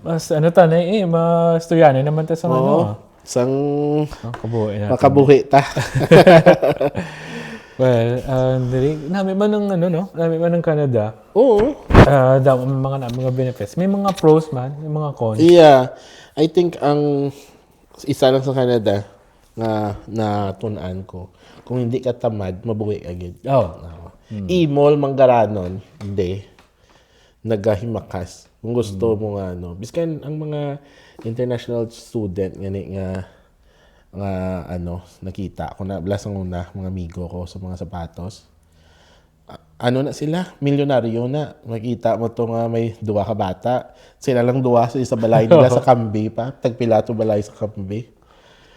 Mas ano tanay mas tuyano naman ta sa ano. Sang Kabuhay natin. makabuhi ta. Well, nami man ng ano no, nami man ng Canada. Oo. Mga benefits. May mga pros man, may mga cons. Yeah. I think ang isa lang sa Canada nga natunan ko, kung hindi ka tamad, mabuhi agad. E-mall manggaranon, hindi. Nagahimakas. Kung gusto mo nga biskan ang mga international student nga nakita ko na blasang una mga amigo ko sa mga sapatos. Na sila, milyonaryo na. Makita mo to nga may duwa ka bata. Sila lang duwa sa isa balay nila sa Kambi pa. Tagpilato balay sa Kambi.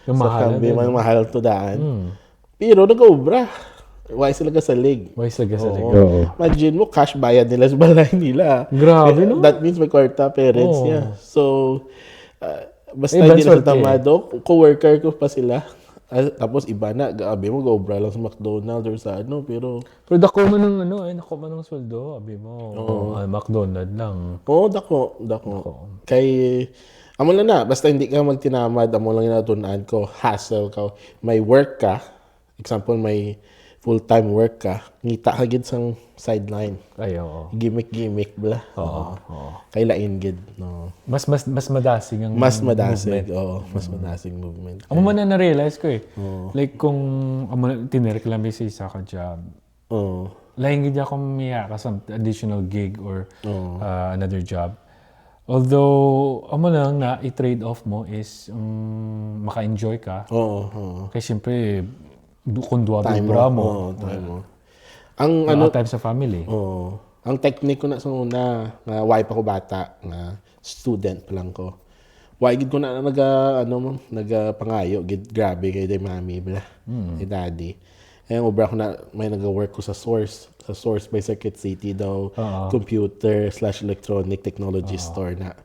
Yung Sa mahal Kambi, man mahal to daan. Pero nag-obra. Why sila kasalig? Imagine mo, cash bayad nila sa balay nila. Grabe, no? That means may kwarta parents niya. So, basta hindi na sa tamado, co-worker ko pa sila. Tapos iba na, gabi mo, go-obra lang sa McDonald's or sa pero dako man ng dako man ng sweldo, abi mo. McDonald's lang. Dako. Kay, amo lang na, basta hindi ka magtinamad, amo lang yung natunan ko, hassle ka, may work ka, example, may full-time work ka, ngita ka gid sang sideline. Ay, oo. Gimmick bla. Oo. Kay lain gid, no. Mas madasing ang Mas madasig, movement. mas madasig movement. Amo man na realize ko Like kung amo tinereklamo sa isa ka job. Lain gid ako miya ka some additional gig or another job. Although amo lang na i-trade off mo is maka-enjoy ka. Kasi syempre kung duwa bra mo. Ang time sa family. Ang technique ko na sa una, nga wife ako bata, nga student pa lang ko. Why gid ko na nagapangayo gid grabe kay day mami bla. Kay daddy. Obra ko na may naga-work ko sa Source by Circuit City daw, computer/electronic technology store na.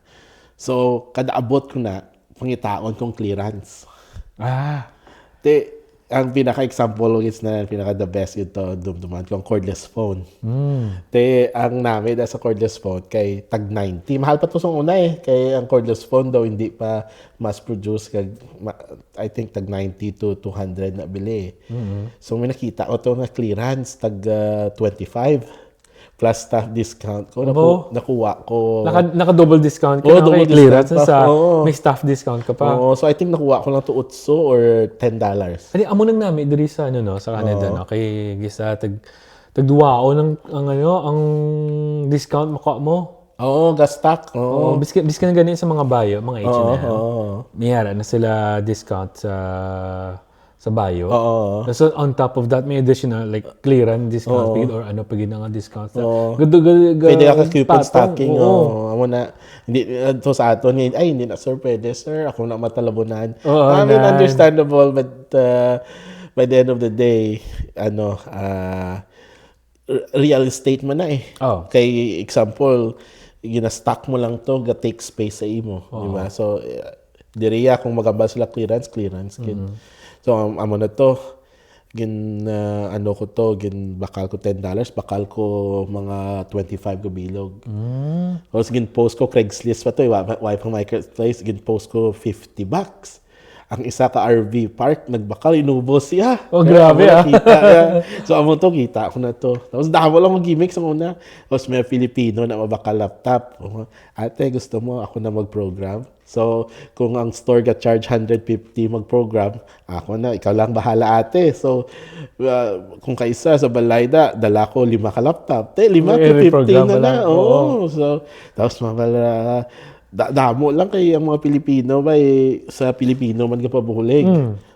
So kada abot ko na pangitaon kong clearance. Ang pinaka-example is na pinaka-the best ito, dumduman ko, ang cordless phone. Ang namin sa cordless phone, kay tag 90. Mahal pa ito sa una kay ang cordless phone daw hindi pa mass-produce. I think tag 90 to 200 na bili. So may nakita ko ito na clearance, tag 25. Plus staff discount ko. Nakuha ko. Naka-double discount ka double clearance discount sa may staff discount ka pa. So I think nakuha ko lang to $8 or $10. Amo nang namin diri sa sa Canada kay gisa tag duwao ang discount mo. Gastak. Biskan ganyan sa mga bayo, mga H&M. Mayara na sila discount sa bayo. So on top of that, may additional like clearance discount or pagid nga discount. Pwede ka coupon stocking. Amo na hindi to sa aton hindi na sir, pwede sir, ako na matalabunan. I mean, understandable, but by the end of the day, real estate man na Kay example, gina-stock mo lang to, ga-take space sa imo, di ba? So diriya kung magambal sila clearance kid. So amo na to, bakal ko $10, bakal ko mga 25 ko bilog. Tapos post ko Craigslist pa to, wife ng marketplace, post ko $50. Ang isa ka RV park, nagbakal, inubos siya. Grabe So amo to, kita ko na to. Tapos damo lang mag-gimmick sa una. Tapos may Filipino na mabakal laptop. Ate, gusto mo ako na mag-program? So, kung ang store ka charge $150 mag-program, ako na, ikaw lang bahala ate. So, kung kaisa sa balay dala ko 5 ka laptop. 5 to 15 na. So, tapos mabala, damo lang kay ang mga Pilipino ba sa Pilipino man ka pabulig.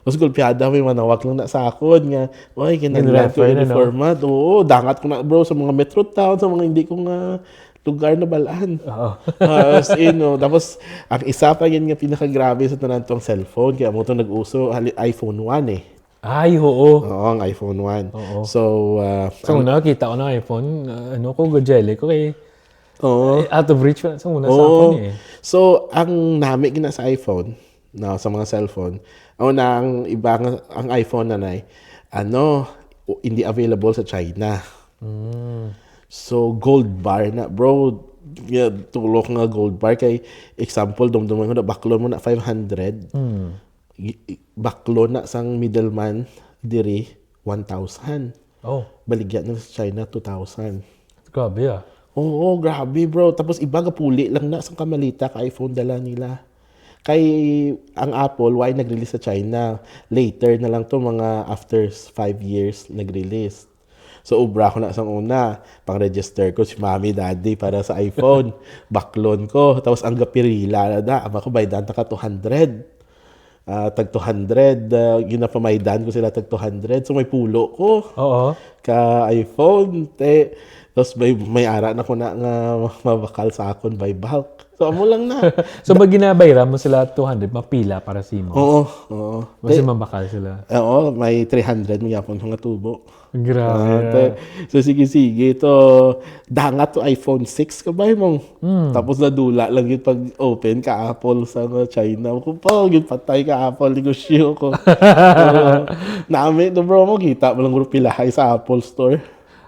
Tapos gulpiada may manawak lang na sa akon nga, kinaglan ko uniformat. Dangat ko na bro sa mga metro town, sa mga hindi ko nga lugar na balaan. Tapos ang isa pa yan nga pinakagrabe sa tanan tong cellphone, kaya mo to nag-uso iPhone 1 Ay, oo. ang iPhone 1. So nakita ko na iPhone, ko jelly ko kay out of reach pa sa una sa phone So ang nami gina sa iPhone, sa mga cellphone, ang iba ang iPhone hindi available sa China. So gold bar na bro, tulok nga gold bar kay example dumduman ko na baklon mo na 500. Baklon na sang middleman diri 1,000. Oh, Baligya na sa China 2,000. grabe ah. Oo, grabe bro. Tapos iba puli lang na sang kamalita ka iPhone dala nila. Kay ang Apple, why nag-release sa China? Later na lang to, mga after 5 years nag-release. So, ubra ko na sa una. Pang-register ko si mommy, daddy para sa iPhone. Baklon ko. Tapos ang gapirila na. Ama ko, baydan ka 200. Tag 200. Ginapamaydan ko sila tag 200. So, may pulo ko. Oo. Ka iPhone. Tapos may ara na ko na nga mabakal sa akon by bulk. So, amo lang na. So, pag ginabayran mo sila 200, mapila para si mo. Oo. Kasi mabakal sila. Oo, may 300 may yapon nga tubo. Grabe. So sige. To dangat to iPhone 6 ka ba mo? Tapos nadula lang yun pag open ka Apple sa China. Kung pa, yun patay ka Apple, negosyo ko. Nami, no bro mo, kita mo lang pilahay sa Apple Store.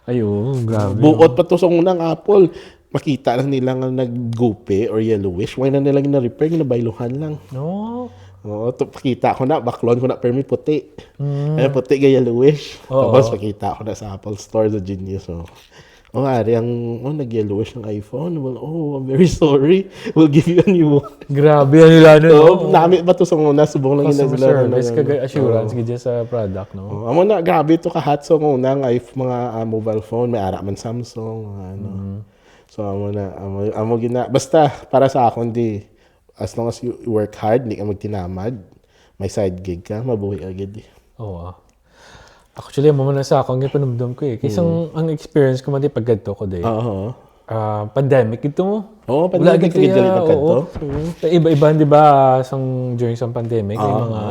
Ayun, grabe. Buot pa to sa unang Apple. Makita lang nila nga nag-gupe or yellowish. Why na nila gina-repair, ginabayluhan lang. No. Oo, pakita ko na, baklon ko na, pero may puti. Ay, puti ga yellowish. Tapos pakita ko na sa Apple Store, sa Genius. Ari, nag-yellowish ng iPhone. Well, I'm very sorry. We'll give you a new one. Grabe, ano nila no? Namit ba to sa muna? Subong lang Customer service, assurance, ganyan sa product, no? Amo na, grabe to kahat. So, muna nga, mga mobile phone, may ara man Samsung, So, amo gina. Basta, para sa akon, as long as you work hard, hindi ka magtinamad, may side gig ka, mabuhay agad eh. Oo. Actually, mo na sa akong panumdum ko eh. Kasi ang experience ko man di paggadto ko di. Oo. Pandemic ito mo. Oo, pandemic ka dili pagkadto. Iba-iba di ba during sa pandemic may mga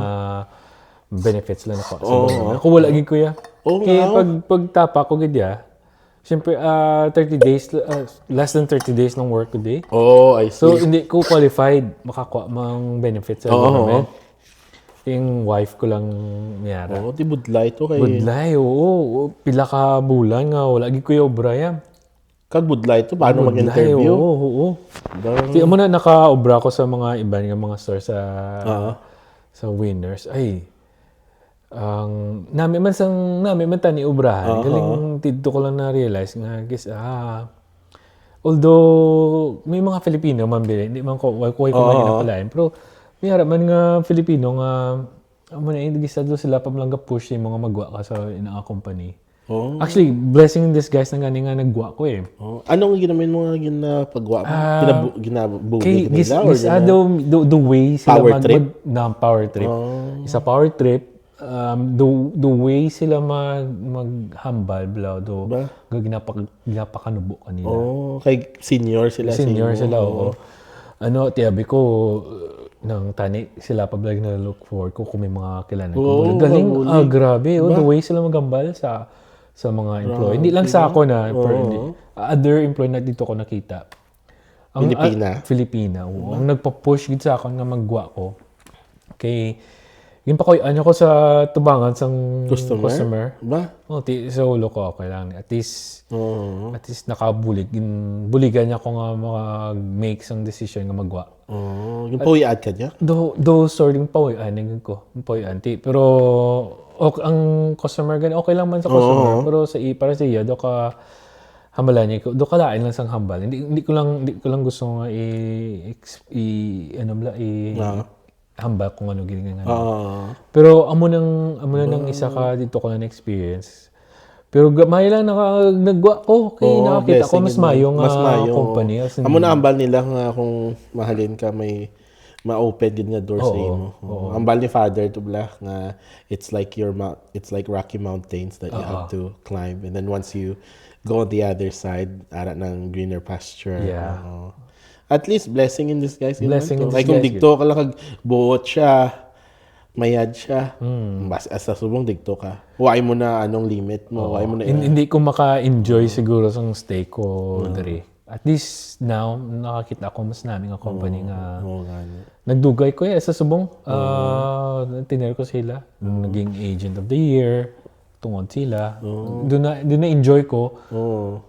benefits lang ako. Ako wala gid kuya. Kaya pagtapa ko gid ya. Siyempre, 30 days, less than 30 days ng work today. I see. So, hindi ko qualified makakuha mang benefits sa government. Yung wife ko lang niyara. Di budlay to kay... Budlay, oo. Pila ka bulan nga, wala gid kuya obra yan. Kag budlay to, paano mag-interview? Oo. Di mo na naka-obra ko sa mga iba nga mga store sa Winners. Ay, nami man tani obrahan. Galing dito ko lang na-realize nga, guys, although may mga Filipino man bili, hindi man ko man inapalain, pero may harap man nga Filipino nga hindi sila pa lang push yung mga magwa ka sa ina company. Actually, blessing in disguise na gani nga nagwa ko eh. Anong ginamin mo ginapagwa mo? Ginabugi nila? The way sila power trip. Isa power trip, the way sila maghambal ginapakanubo kanila. Kay senior sila. Oo. Tiyabi ko nang tani sila pa blag na look forward ko kung may mga kilanan ko. Galing, grabe. The way sila maghambal sa mga employee. Hindi lang sa ako na, other employee na dito ko nakita. Filipina. Ang nagpa-push gid sa akin nga magwa ko. Kay yung pa ko ko sa tubangan sang customer. Ba? Sa ulo ko okay lang. At least nakabulig. Buligan niya ko nga mag-make sang decision nga magwa. Yung pawian ka niya? Sorry, yung pawian ko. Yung pawian. Pero ang customer gani okay lang man sa customer, pero para sa iya do ka hambalan niya do ka lain lang sang hambal. Hindi ko lang gusto nga hambal kung ano gini nga. Pero amo nang isa ka dito ko na experience. Pero may lang nagwa ko kay nakakita ko mas mayong company. Amo na hambal nila nga kung mahalin ka may ma-open din nga door sa imo. Ambal ni Father to Black nga it's like Rocky Mountains that you have to climb, and then once you go on the other side, ara ng greener pasture. Yeah. At least blessing in disguise. Blessing in disguise. Like kung dito ka lang kag buot siya, mayad siya. Basta sa subong dito ka. Why mo na anong limit mo? Why mo na hindi ko maka-enjoy siguro sa stay ko diri. At least now, nakakita ko mas namin ang company nga nagdugay ko sa subong. Tinir ko sila. Naging agent of the year. tungod sila. Doon na enjoy ko.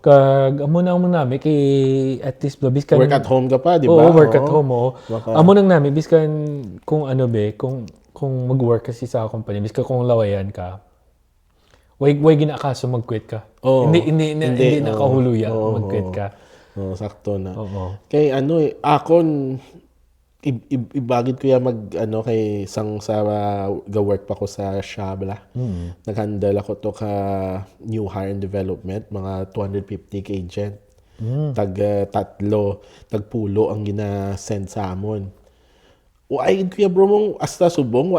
Kag amo nami kay at least biskan Work at home ka pa, di ba? Oo, work at home. Oo. Amo nang nami biskan kung ano kung mag-work kasi sa company, biskan kung lawayan ka. Way ginakaso mag-quit ka. Hindi nakahuluya mag-quit ka. Sakto na. Oo. Kay akon ibagid ko ya kay sang sa ga-work pa ko sa Shabla. Nag-handle ako to ka new hire and development, mga 250 ka agent. Tagpulo ang gina-send sa amon. Waid ko ya bro mong hasta subong,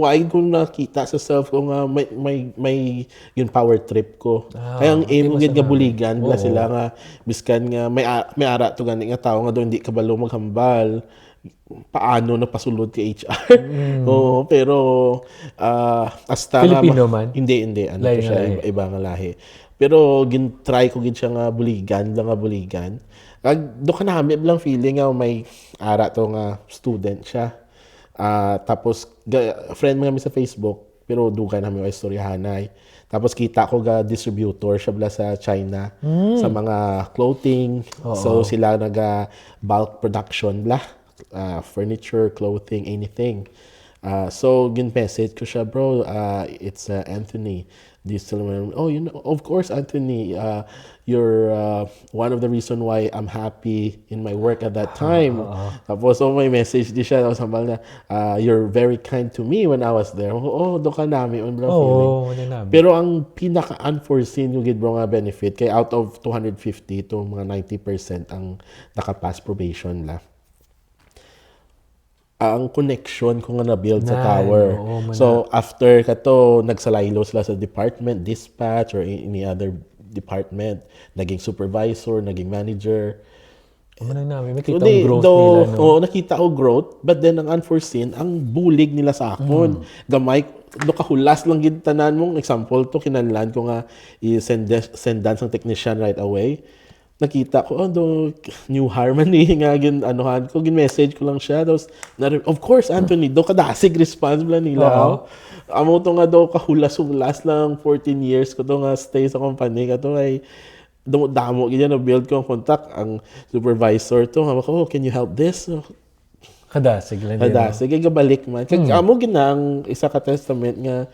waid ko nakita sa self ko nga may yung power trip ko. Kaya ang aim gid nga buligan bla sila nga biskan nga may ara to gani nga tao nga do hindi kabalo maghambal. Paano na pasulod kay HR. Oo, pero hasta Filipino man? Hindi. Ano to siya, iba nga lahi. Pero try ko gid siya nga buligan. Do ka namin lang feeling nga may ara to nga student siya. Tapos friend mo kami sa Facebook, pero dugay namin yung istoryahanay. Tapos kita ko ga distributor siya bla sa China sa mga clothing. So sila naga bulk production bla. Furniture, clothing, anything. So gin-message ko siya, bro, it's Anthony. Do you still remember? Oh, of course, Anthony. You're one of the reason why I'm happy in my work at that time. Tapos, may message di siya. Tapos, na, you're very kind to me when I was there. Do ka namin. Pero ang pinaka-unforeseen yung bro nga benefit, kay out of 250 to mga 90% ang nakapass probation la. Ang connection ko nga na-build sa tower. So, after kato, nagsalaylo sila sa department, dispatch, or any other department. Naging supervisor, naging manager. Nakita ang growth nila. Oo, nakita ko growth. But then, ang unforeseen, ang bulig nila sa akon. Gamay, kahulas lang gintanan mong example to, kinanlan ko nga i-sendan sa technician right away. Nakita ko, new harmony nga anuhan ko, gin-message ko lang siya. Tapos, of course, Anthony, kadasig response bla nila. Amo to nga kahulas-hulas lang 14 years ko to nga stay sa company. Kato ay, damo ganyan na build ko ang contact. Ang supervisor to, can you help this? Kadasig lang. Kadasig, gabalik man. Amo ginang isa ka testament nga,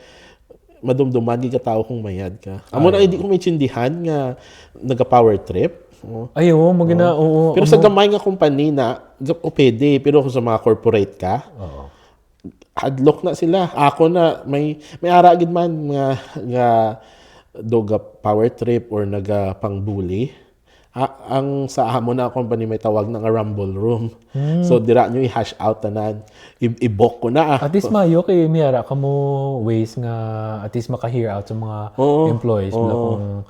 madumduman ka tao kung mayad ka. Amo na hindi ko may tsindihan nga naga-power trip. Pero sa gamay nga company na pwede, pero kung sa mga corporate ka, hadlock na sila. Ako na may ara gid man nga doga power trip or naga pangbuli. Ang sa amo na company may tawag na nga rumble room. So dira nyo i-hash out tanan. I-book ko na. At least mayo kay miyara kamo ways nga at least maka-hear out sa mga employees kung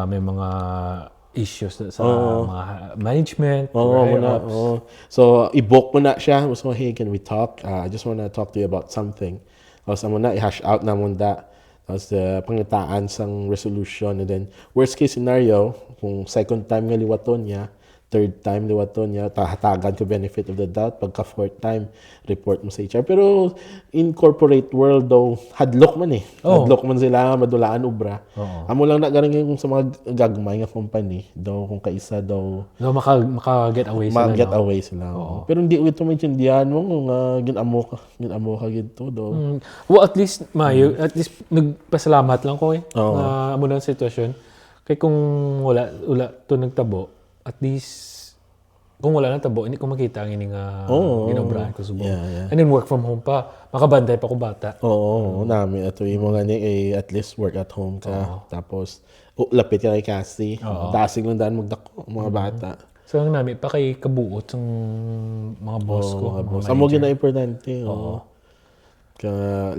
may mga issues sa mga management. So, i-book mo na siya. So, hey, can we talk? I just wanna talk to you about something. Tapos, i-hash out na muna. Tapos, pangitaan sang resolution. And then, worst case scenario, kung second time nga liwaton niya, third time liwaton niya, tahatagan ko benefit of the doubt. Pagka fourth time, report mo sa HR. Pero, in corporate world daw, hadlock man eh. Hadlock man sila, madulaan ubra. Amo lang na garing yung sa mga gagmay nga company, daw kung kaisa daw. Maka-get away sila. Maka-get away sila. Pero hindi ito may tindihan mo kung ginamo ka ginto daw. Well, at least, Mayo, at least nagpasalamat lang ko amo na sitwasyon. Kaya kung wala to nagtabo, at least, kung wala na tabo, hindi ko makita ang ining ginobrahan ko subong. And then work from home pa. Makabantay pa ko bata. Namin. Ito yung mga at least work at home ka. Tapos, lapit ka kay Cassie. Dasig lang daan magdako, mga bata. So, ang namin pa kay kabuot ng mga boss ko. Mga boss. Amo gina importante.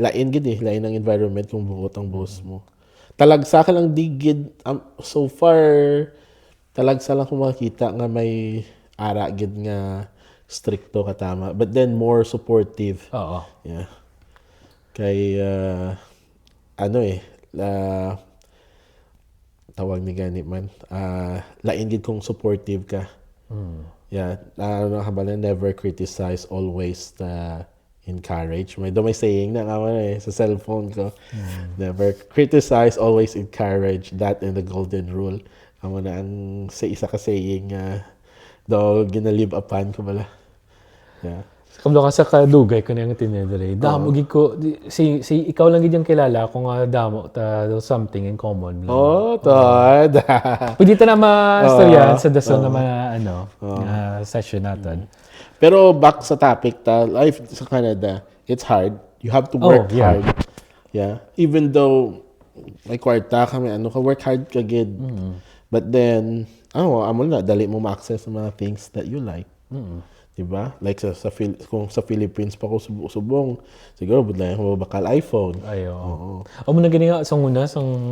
Lain gid lain ang environment kung buot ang boss mo. Talagsa ka lang digid. So far, talagsa lang kung makikita nga may ara gid nga stricto katama, but then more supportive. Yeah. Kay tawag ni gani man. Lain gid kung supportive ka. Yeah, never criticize, always encourage. May saying na nga sa cellphone ko. Never criticize, always encourage. That and the golden rule. Amo na ang sa isa ka saying daw ginalive upon ko bala. Yeah. Kablo ka sa kadugay ko na yung tinedere. Damo gid ko si ikaw lang gid yung kilala kung damo ta something in common. Oh, Todd. Pwede ta na ma-storyan sa dason na session natin. Pero back sa topic life sa Canada, it's hard. You have to work hard. Yeah. Even though may kwarta kami, work hard ka gid. But then, amo na dali mo ma-access sa mga things that you like. Diba? Like kung sa Philippines pa ko subong, siguro budlay ako bakal iPhone. Ayo. Amo na gani nga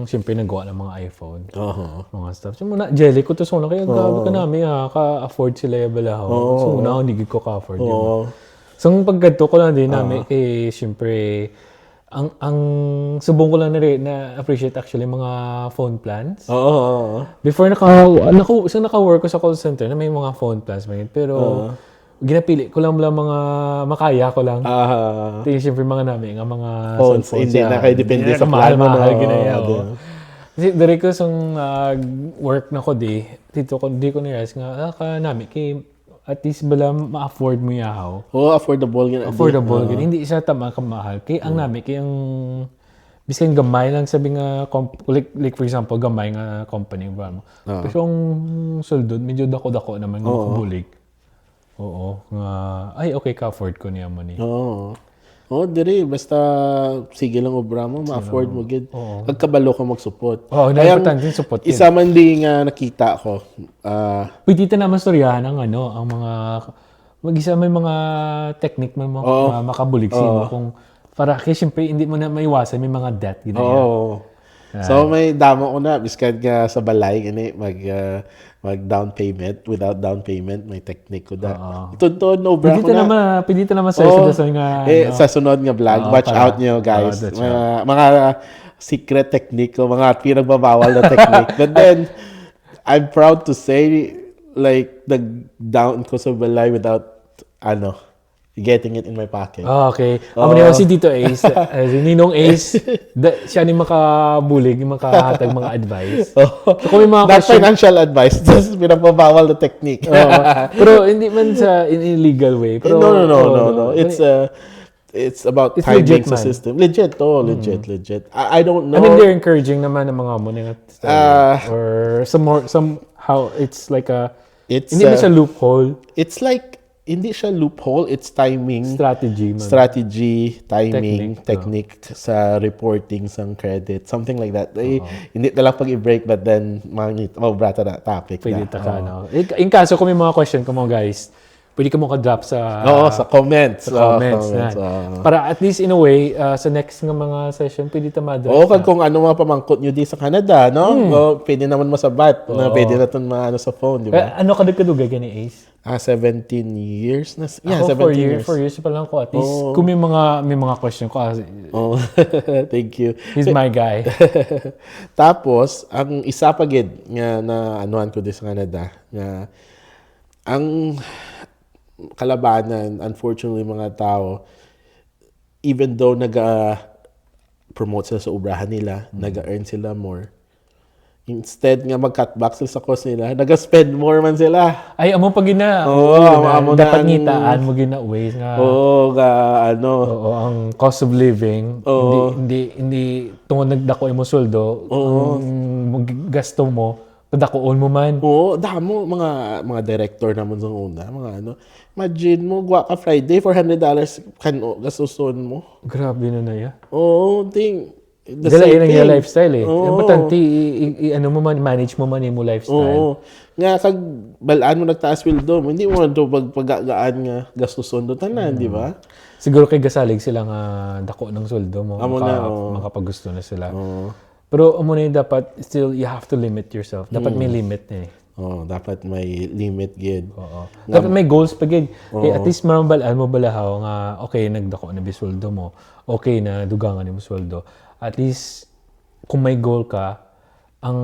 siyempre nagawa ng mga iPhone. Mga stuff. So muna jelly ko to kaya gabi ka namin ka-afford sila bala ho. So muna hindi ko ka-afford yun. So paggadto ko lang din namin kay siyempre ang subong ko lang na appreciate actually mga phone plans. Before naka-work ko sa call center na may mga phone plans pero ginapili ko lang mga makaya ko lang. Ito yung siyempre mga namin, mga phones. Hindi na kayo depende sa plan mo. Kasi dari ko work na ko dito ko na-realize nga, namin kay at least bala ma-afford mo yahaw. Affordable yun. Affordable yun. Hindi isa tama kamahal. Kay ang namin, kay ang biskan gamay lang sabi nga, like for example, gamay nga company ba mo. Pero ang suldod, medyo dako-dako naman ng kabulig. Okay ka-afford ko niya mo ni. Diri, basta sige lang obra mo, ma-afford mo gid. Pagkabalo ka mag-support. Importante yung support. Isa man di nga nakita ko. Pwede ta naman storyahan ang mga mag-isa may mga technique man makabulig sino kung para kasi siyempre hindi mo na maiwasan may mga debt ginaya. So may damo ko na biskan nga sa balay gani mag down payment, without down payment may technique ko da. Ito no bra ko na. Pwede naman sa nga sa sunod nga vlog, watch out nyo guys. Mga secret technique ko, mga pinagbabawal na technique. But then I'm proud to say like nag-down ko sa balay without getting it in my pocket. Okay. Amo niya si Tito Ace, si Ninong Ace, siya ni makabulig, makahatag mga advice. So kung may mga not financial advice, just pinagbabawal na technique. Pero hindi man sa in illegal way. Pero no. It's about timing sa system. Legit. I don't know. I mean, they're encouraging naman ng mga mo or somehow it's like hindi man siya loophole. It's like hindi siya loophole, it's timing. Strategy, timing, technique sa reporting sang credit, something like that. Hindi talaga pag-i-break but then brata na topic pwede na. In kaso kung may mga question ko mo guys, pwede ka mo ka-drop sa comments. Para at least in a way, sa next nga mga session, pwede ta ma-address. Kung ano mga pamangkot nyo di sa Canada, no? Pwede naman masabat. Pwede na ito sa phone, di ba? Ano kadugay gani Ace? 17 years na. Yeah, 17 years. 4 years pa lang ko. At least, kung may mga question ko. Thank you. He's my guy. Tapos, ang isa pa gid nga na anuan ko di sa Canada, nga ang kalabanan, unfortunately, mga tao, even though nag-promote sila sa ubrahan nila, nag-earn sila more, instead nga mag-cutback sila sa cost nila, nag-spend more man sila. Ay, amo pag dapat ngitaan mo ways nga. Ang cost of living, hindi tungod nagdako mo sweldo, ang gasto mo, padakoon mo man. Damo mga director naman sa una, imagine mo, guwa ka Friday, $400 gastuson mo. Grabe na ya. Dala yun ang yung lifestyle Importante, manage mo man yung lifestyle. Nga, kag balaan mo nagtaas sweldo mo, hindi mo ito paggaan nga gastuson do tanan, di ba? Siguro kay gasalig sila nga dako ng sweldo mo, makapagusto na sila. Pero dapat still you have to limit yourself. Dapat may limit dapat may limit gid. Dapat may goals pa gid. At least marambalaan mo balahaw nga okay nagdako na bisweldo mo. Okay na dugangan mo sweldo. At least kung may goal ka, ang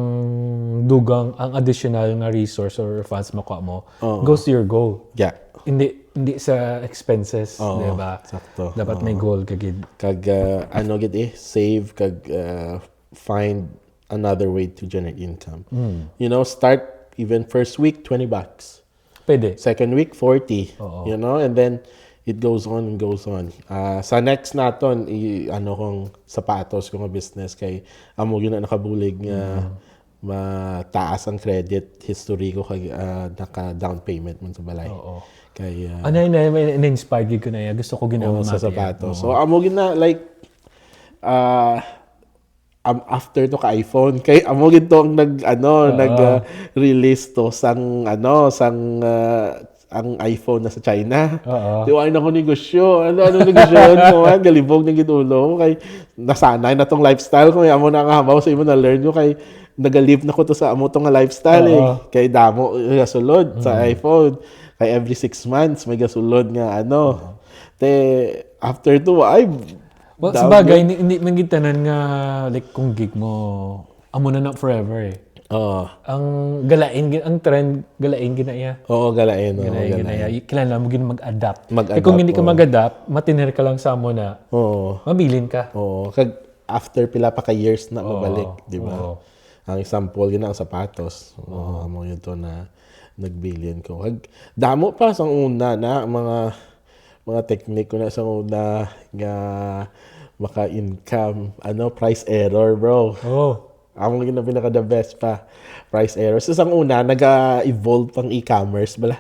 additional nga resource or funds makuha mo goes to your goal. Yeah. Hindi hindi sa expenses, di ba? sakto. Dapat may goal kagid. Kag ano gid save kag find another way to generate income. You know, start even first week $20. Pwede. Second week 40. You know, and then it goes on and goes on. Sa next naton ano kong sapatos kung business kay amo gyud na nakabulig nga mataas ang credit history ko kag naka down payment man sa balay. Kay na-inspired ko na yan. Gusto ko ginawa sa sapatos. So amo gina like after to ka iPhone kay amo gid to ang nag-release to sang ang iPhone na sa China. Di wala na ko negosyo. Ano negosyo ko man galibog na gid ulo kay nasanay na tong lifestyle ko amo na nga habaw sa imo na learn ko kay naga-live na ko to sa amo tong lifestyle kay damo gasulod sa iPhone. Kay every 6 months may gasulod nga te after to well, sabagay hindi man gid tanan nga like kung gig mo amo na forever ang galain ang trend galain ginaya galain ginaya kailangan mo gid mag-adapt kung hindi ka mag-adapt matiner ka lang sa amo na mabilin ka kag after pila pa ka years na mabalik di ba ang example gina ang sapatos amo yun to na nagbillion ko. Damo pa sa una na mga technique ko na sa una nga maka-income price error bro. Amo gina pinaka the best pa price error. So sa una naga-evolve pang e-commerce bala.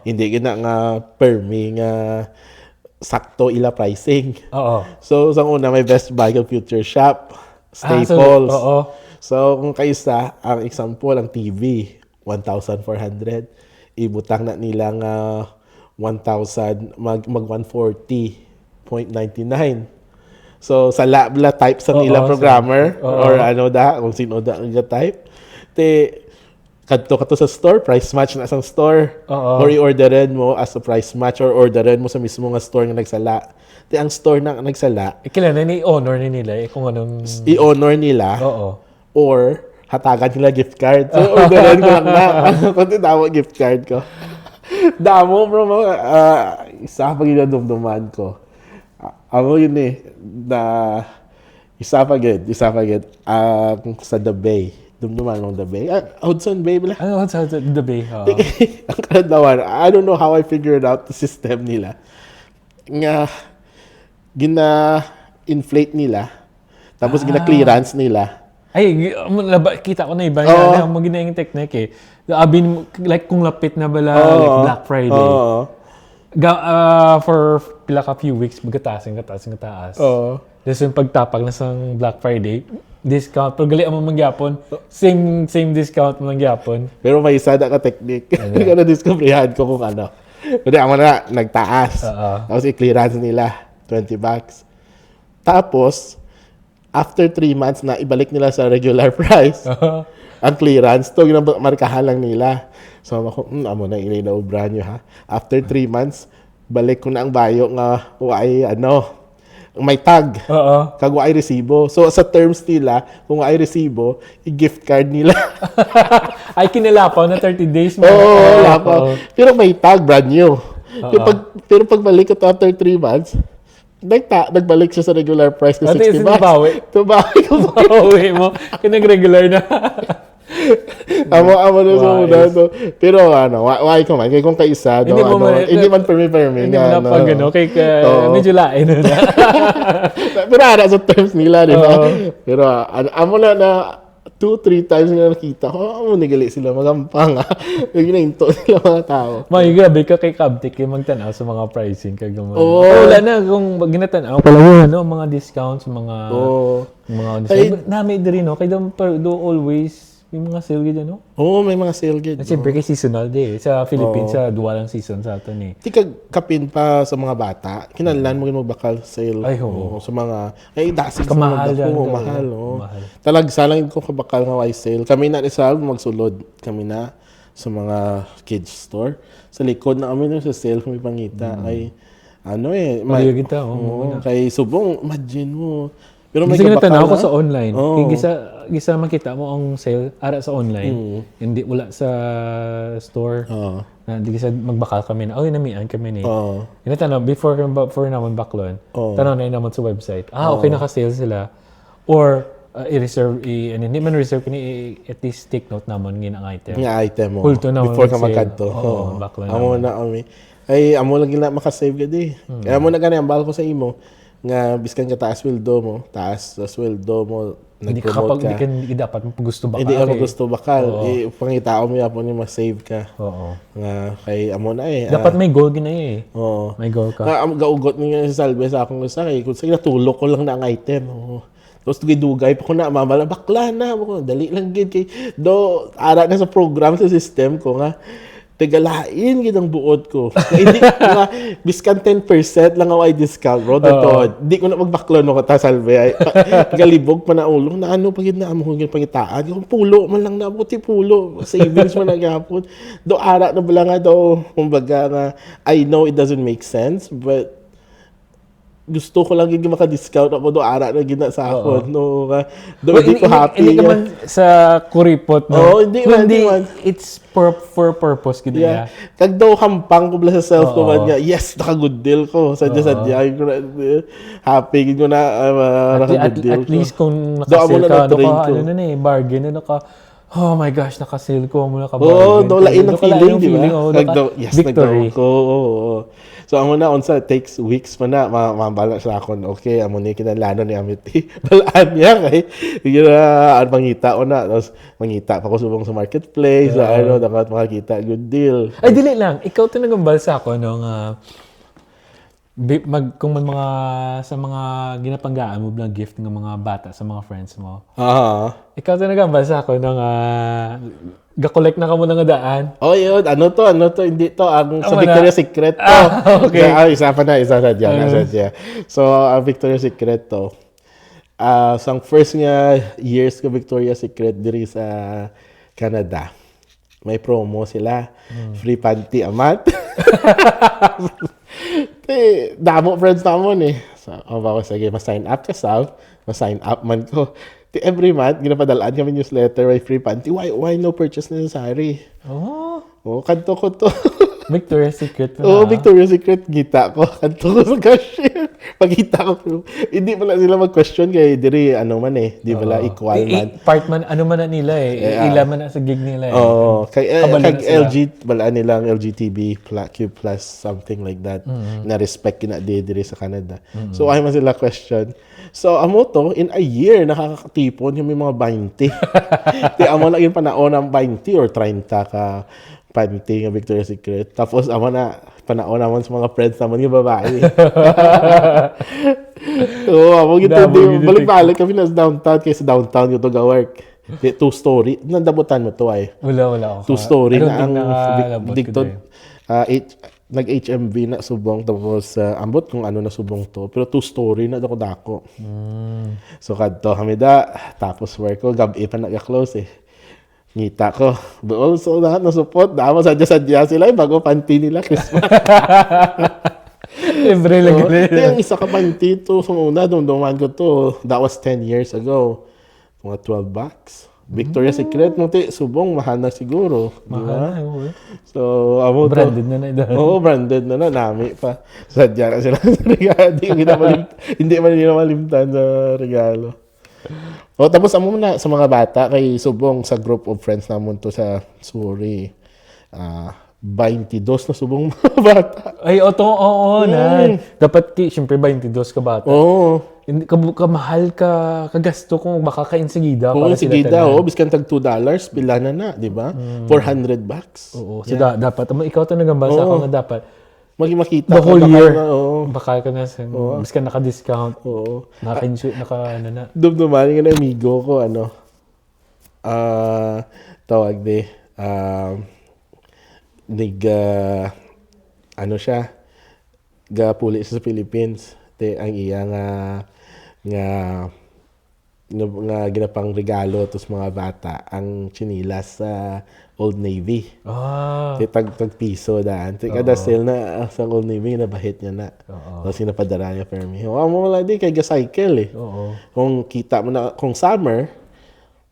Hindi gina nga per me nga sakto ila pricing. So sa una may Best Buy kag Future Shop, Staples. So kung kaisa ang example ang TV 1,400 ibutang na nila nga 1,000 mag 140.99. So sa labla type sa nila programmer or kung sino nga type te kadto sa store price match na sang store or i-orderin mo as a price match or orderin mo sa mismo nga store nga nagsala te ang store na nagsala kailangan ni honor ni nila kung anong i-honor nila or hatagan nila gift card. So, orderan ko lang na. Kunti damo gift card ko. Damo, bro. Isa pa ginadumduman ko. Ako yun isa pa gid. Sa The Bay. Dumduman ng The Bay. Hudson Bay bala. Hudson The Bay. Ang kalandawan, I don't know how I figured out the system nila. Nga, gina-inflate nila. Tapos gina-clearance nila. Ay, kita ko na iba na ang ginayang technique Abin like kung lapit na bala like Black Friday. For pila ka few weeks magataas. Tapos yung pagtapag na sang Black Friday, discount. Pero gali mo mangyapon, same discount mo mangyapon. Pero may isa na ka technique. Hindi ko na-discoveryhan ko kung ano. Kasi ako na nagtaas. Tapos i-clearance nila $20. Tapos after 3 months na ibalik nila sa regular price. Ang clearance to markahan lang nila. So ako amo na ilay na brand new ha. After 3 months balik ko na ang bayo nga may tag. Kag ay resibo. So sa terms nila kung ay resibo i-gift card nila. Ay kinalapaw na 30 days mo. Lapaw. Pero may tag brand new. Pero pagbalik ko after 3 months nagbalik siya sa regular price na $60. Tubawi ko pa. Tubawi mo. Kinag-regular na. Amo na sa una. Pero why ko man. Kaya kung kaisa, hindi man permi. Hindi mo na pag medyo lain na. Pero sa terms nila, di ba? Pero amo na 2-3 times nga nakita ko, nigali sila magampang ginahinto sila mga tao. May grabe ka kay Kabtik yung magtanaw sa mga pricing kag wala na kung ginatanaw pala mga discounts mga discounts nami diri kay do always may mga sale gid may mga sale gid. Siyempre kay seasonal day sa Philippines sa duwa lang season sa aton Di kapin pa sa mga bata, kinahanglan mo magbakal sale. Sa mga dasit sa mga mahal. Talagsa lang ko kabakal nga why sale. Kami na Rizal magsulod kami na sa mga kids store. Sa likod na kami sa sale kami pangita ay kay subong imagine mo Pero may Kasi kabakal tanaw ko na. sa online. Oo. Kaya gisa makita mo ang sale ara sa online. Hindi wala sa store. Oo. Na di gisa magbakal kami na. Oh, namian kami ni. Oo. Yung tanaw before naman baklon. Tanaw na naman sa website. Okay naka-sale sila. Or i-reserve hindi man reserve kini at least take note naman ngin ang item. Nga item mo. Hulto na Before ka mag-sale. magkadto. Oo, baklon Amo na kami. Ay, amo lang gila makasave ka di. Kaya mo na gani ang bal ko sa imo nga biskan ka taas sweldo mo, taas sa sweldo mo, Hindi ka nag-promote ka. hindi dapat gusto ba Hindi ako gusto bakal. Pangitao mo yapon yung ma-save ka. Oo. Nga kay amo na eh. Dapat may goal gina eh. Oo. May goal ka. Gaugot niya sa salve sa akong usa kay kung sige natulog ko lang na ang item. Oo. Tapos dugay pa ko na mamala bakla na mo dali lang gid kay do ara na sa program sa system ko nga tegalain gid ang buod ko. Hindi nga biskan 10% lang ay discount bro to. Di ko na magbaklon ko ta salve ay galibog pa na ulo na ano pagid na amo gid pangitaan. Yung pulo man lang na buti pulo savings man na gyapon. Do ara na bala nga do kumbaga nga I know it doesn't make sense but gusto ko lang yung maka-discount ako do ara na gina sa ako no do hindi ko happy Hindi naman sa kuripot no. Oo, hindi man, Kundi hindi man. it's for purpose gid yeah. niya. Kag daw hampang ko bala sa self ko man nga yes naka good deal ko sadya ko na happy gid ko na naka good deal At least kung Do amo naka-sale na ka, na-train ko. ano na eh, bargain na naka oh my gosh, naka-sale ko mo oh naka-bargain. do lain ang feeling di ba oh, kag daw yes victory. nagdaw ko oo. So amo na unsa takes weeks pa na mabala sa akon okay amo ni kinahanglan ni Amity balaan niya kay ang mangita o na tapos mangita pa ko subong sa marketplace sa ano dapat makakita good deal Ay dili lang, ikaw tinagambal sa ako no nga kung man mga sa mga ginapanggaan mo ng gift ng mga bata sa mga friends mo. Ikaw tinagambal sa ako no nga ga-collect na ka mo nga daan. Oh, yun. Ano to? Hindi to. Ang sa Tama Victoria's na. Secret to. Okay. Isa na dyan. So, ang Victoria's Secret to. So, ang first nga years ko Victoria's Secret diri sa Canada. May promo sila. Free panty a month. Damo friends namon eh. So, bawa sige, ma-sign up ka sa. Ma-sign up man ko. Every month, ginapadalaan kami newsletter by free panty. Why no purchase necessary? Oh, Kanto ko to. Victoria's Secret pa Oo, Victoria's Secret, kita ko. Kanto ko sa cashier. Pagkita ko. Hindi pala sila mag-question kay diri, ano man eh. Di pala equal man. Part man, ano man na nila eh. Ila man na sa gig nila eh. Oo. Kay Kabalo na sila. LG, balaan nilang LGTB, Q+, something like that. Na respect kina diri sa Canada. So, ay man sila question. So, amo to, in a year, nakakatipon yung may mga 20. Di amo na yung panaon ng 20 or 30 ka panty ng Victoria's Secret. Tapos, amo na, panaon naman sa mga friends naman yung babae. Oo, amo gito. Balik-balik kami na sa downtown, kaya sa downtown yung to ga-work. Two-story. Nandabutan mo to ay. Wala ako. Two-story na ang nakalabot ko diktot. din. Nag-HMV na subong tapos ambot kung ano na subong to pero two-story na dako. So kadto kami da tapos work ko gabi pa nag-close eh. Ngita ko. Also lahat na support damo sadya sila bago panty nila Christmas. Libre lang Yung isa ka panty to sa una dumduman ko to that was 10 years ago. Mga $12. Victoria's Secret mo subong mahal na siguro. Mahal na. So, amo to. Branded na ito. Oo, branded na nami pa. Sadya na sila sa regalo. Hindi man nila malimtan sa regalo. O, tapos amo na sa mga bata kay subong sa group of friends namon to sa Suri. 22 na subong mga bata. Ay, oo na. Dapat, siyempre 22 ka bata. Oo. Hindi ka mahal ka kagasto kung makakain sa gida Oo, para sige sila daw. Biskan tag $2, pila na, di ba? $400. Oo. So, dapat, ikaw ito nagambal sa ako na dapat. Makita The whole year. Oo. Bakal ka na sa, bis ka naka-discount. Oo. Ano na. Dumduman yung amigo ko, tawag di, ano siya, puli sa Philippines. Ang iya nga nga ginapang regalo to sa mga bata ang chinilas sa Old Navy. Tag piso daan. Kada sale na sa Old Navy, nabahit niya na. Tapos sinapadala niya permi. Mo wala di kay ga-cycle eh. Kung kita mo na, kung summer,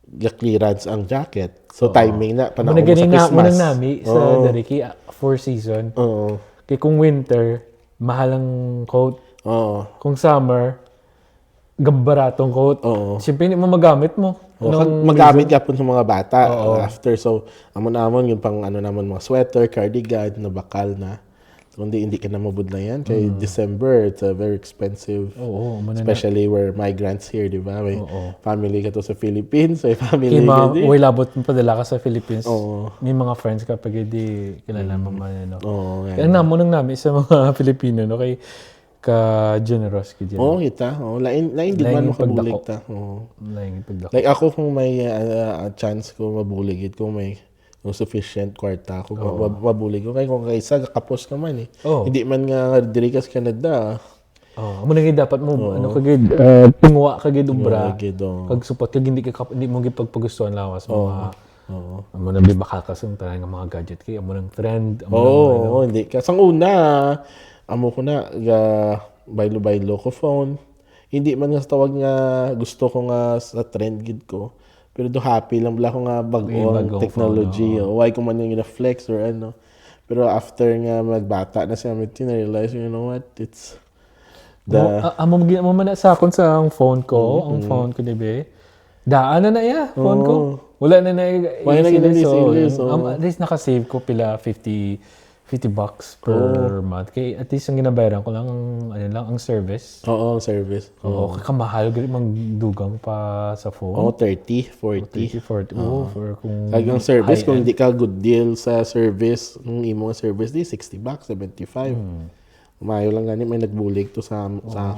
ga-clearance ang jacket. So timing na, panahon mo sa Christmas. Manang nami sa Dariki, 4 season. Kaya kung winter, mahal ang coat. Kung summer, baratong coat. Siyempre, hindi mo magamit mo. Magamit ka po sa mga bata after. So, amon-amon yung pang naman mga sweater, cardigan, na bakal na. So, hindi ka na mabudlayan. Kay December, it's very expensive. Especially where migrants here, di ba? May family ka to sa Philippines. May family ka din. Kaya labot mo padala ka sa Philippines. May mga friends ka pag hindi kilala mo man. Kaya naman nami sa mga Pilipino, no? Kay ka-generous ka dyan. Kita. Lain din man makabulig ta. Lain pagdako. Like ako kung may chance ko mabuligid, kung may sufficient kwarta ako, mabulig ko. Kaya kung kaysa, kapos ka man eh. Hindi man nga diri ka sa Canada. Amo na dapat mo, kagid, pingwa kagid ubra. Kag support, kag hindi mo gipagpagustuhan lawas mga amo na bibaka kasong talaga mga gadget kay amo nang trend. Hindi ka. Sang una, amo ko na baylo ko phone. Hindi man nga tawag nga gusto ko nga sa trend gid ko. Pero do happy lang ko nga bagong technology. Why ko man yung flex or ano. Pero after nga magbata na siya, na-realize, you know what, it's amo man na sa akon sa ang phone ko, dibe. Daan na iya, phone ko. Wala na so at least naka-save ko pila $50 per month. Kaya at least ang ginabayaran ko lang ang service. Ang service. Kamahal magdugang pa sa phone. 30, 40. For kung ang service, kung hindi ka good deal sa service, ng imong service di $60, 75. Mayo lang gani may nagbulig to sa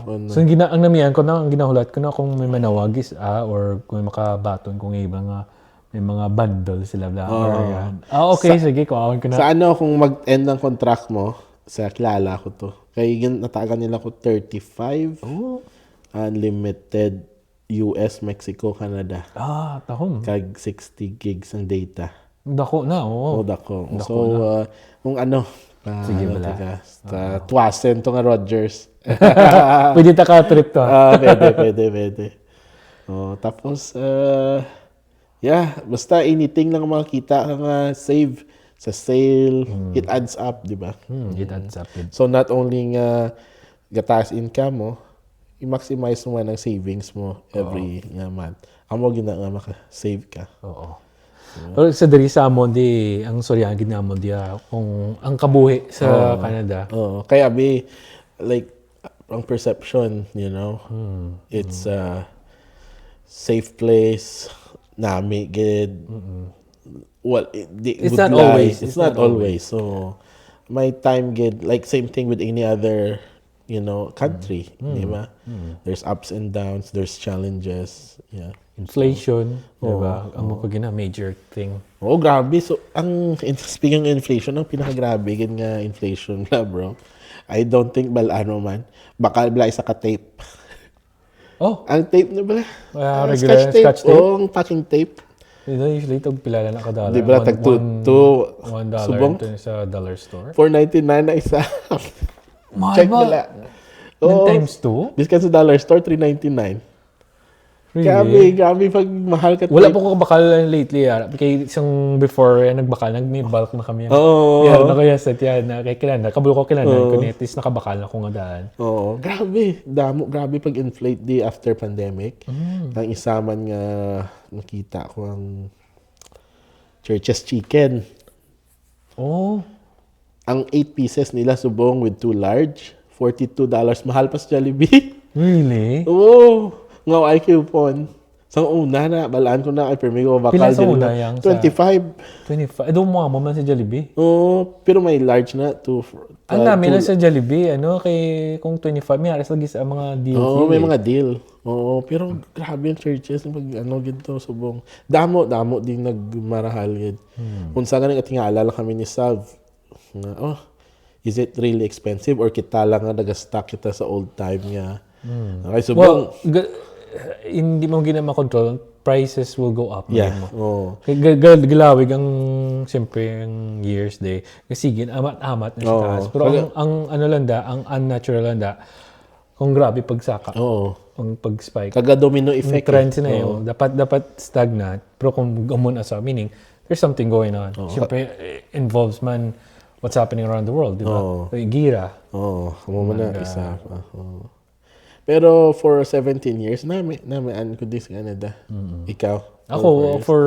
phone. So ang namiyan ko na, ang ginahulat ko na kung may manawagis or kung may makabaton kung ibang may mga bundle sila yan. Okay, sige, kuhawan ko na. Sa kung mag-end ng contract mo, sa kilala ko to. Kaya natagan nila ko 35. Unlimited US, Mexico, Canada. Tahon. Kag 60 gigs ang data. Dako na, dako. So, kung sige bala. Tuwasen to nga Rogers. Pwede ta ka-trip to. Pwede. Tapos, basta anything lang makita nga save sa sale, it adds up, di ba? It adds up. So not only nga gataas income mo, i-maximize mo ang savings mo every month. Amo gina nga maka-save ka. Pero sa diri sa amon di ang soryan gid namon dia kung ang kabuhi sa Canada. Kaya like ang perception, you know, it's a safe place. Nami gid. Well, it's not always. It's not always. So, my time gid like same thing with any other, country, di ba? There's ups and downs, there's challenges, Inflation, di ba? Ang pagina major thing. Grabe. So, speaking of inflation, ang pinakagrabe gid nga inflation la, bro. I don't think man. Baka bala isa ka tape. Ang tape na ba? Regular scotch tape? Ang packing tape. Usually, itong pilala na $1. Di ba? $1 subong? Sa dollar store? $4.99 na isa. Check nila. Times 2? Discount sa dollar store, $3.99. Really? Grabe pag mahal ka. Wala po ko bakal lately. Kaya isang before nagbakal, nag-bulk na kami. Na kaya set yan. Kaya kilala. Kabulo ko kilala. At least nakabakal na ko nga daan. Grabe. Grabe pag-inflate di after pandemic. Ang isa man nga nakita ko ang Church's Chicken. Ang 8 pieces nila subong with 2 large. $42. Mahal pa sa Jollibee. Really? Nga ay coupon. Sa una na, balaan ko na, permi ko bakal. Pila sa una yang? 25. 25? Doon mo man sa Jollibee? Pero may large na. Ang namin lang sa Jollibee, kung 25, may aras lagi sa mga deal. May mga deal. Pero grabe yung churches, ginto, subong. Damo din nagmarahal yun. Kung saan nga tingala lang kami ni Sav, is it really expensive or kita lang nga nag-stock kita sa old time nga? Okay, subong. hindi mo makontrol, prices will go up. Yeah. Mo. Galawig ang, siyempre, ang years day. Kasi amat-amat na sa taas. Pero ang ano lang ang unnatural lang kung grabe pagsaka. Ang pag-spike. Kaga domino effect. Yung trends na yun. Dapat stagnant. Pero kung gamon asa, meaning, there's something going on. Siyempre, involves man what's happening around the world, di ba? Gira. Kamo na isa. Pero for 17 years, namin ko this Canada. Ikaw? Ako, for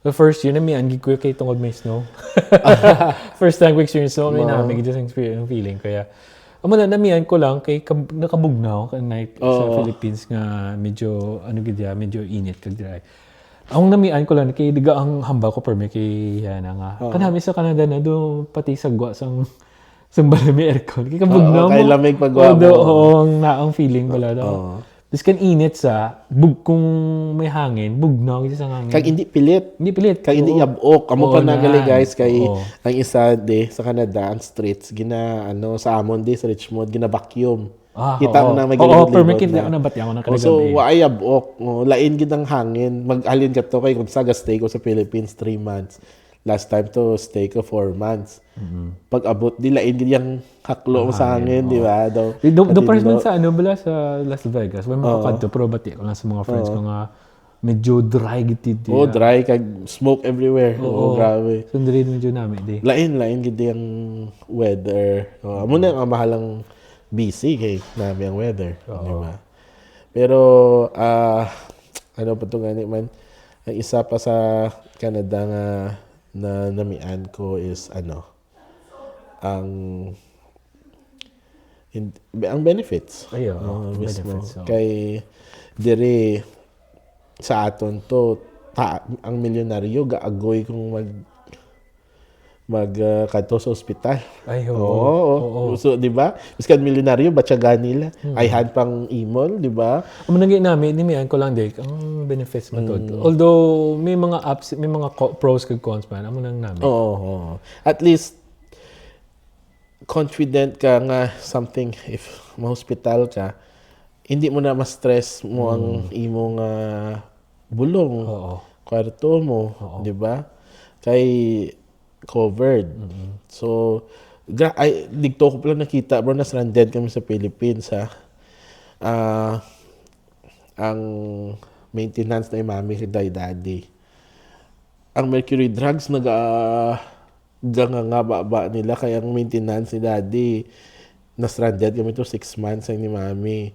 the first year, namian ko kay tungod may snow. First time ko experience snow, may namin gito ang feeling. Kaya, namian ko lang kay nakabugnaw ka night sa Philippines nga medyo, medyo init kag dry. Ang namian ko lang, kay diga ang hambal ko per me kay Yana nga. Kanami sa Canada na do, pati sagwa sang balami aircon. Kaya kabugnaw mo. Kay lamig pagwa mo. Ang naang feeling wala daw. Tapos kan init kung may hangin, bugnaw kasi sa hangin. Kag hindi pilit. Kag hindi yabok. Amo pa nagali guys kay ang isa sa Canada, ang streets, sa amon sa Richmond, vacuum. Kita mo na may gilid-libot na. Per makita ko na bati ako ng kanagabi. So, waay yabok. Lain gid ang hangin. Mag-alin ka to kay kung stay ko sa Philippines 3 months. Last time to stay ko 4 months. Pag abot nila hindi yung haklo sa hangin, di ba? Do first man sa sa Las Vegas, when makakadto pero bati ko lang sa mga friends ko nga medyo dry gitid. Dry kag smoke everywhere. Grabe. So diri medyo namin di. Lain gid yung weather. Amo na ang mahalang busy kay namin ang weather, di ba? Pero ano pa to gani man, ang isa pa sa Canada nga na namian ko is ang benefits. Benefits. Kay dire sa aton to ang milyonaryo gaagoy kung kadto sa ospital. So di ba? Biskan milyonaryo batyagan nila. Ayhan pang imol, di ba? Ang naging namin nimian ko lang dik ang benefits man to. Although may mga ups, may mga pros kag cons man, amo nang namin. At least confident ka nga something if ma-hospital ka, hindi mo na ma-stress mo ang imong bulong. Kwarto mo, di ba? Kay covered. So, digto ko pala nakita, bro, na stranded kami sa Philippines, ang maintenance na mami kay daddy. Ang mercury drugs baba nila, kaya ang maintenance ni daddy, na stranded kami to 6 months ni mami.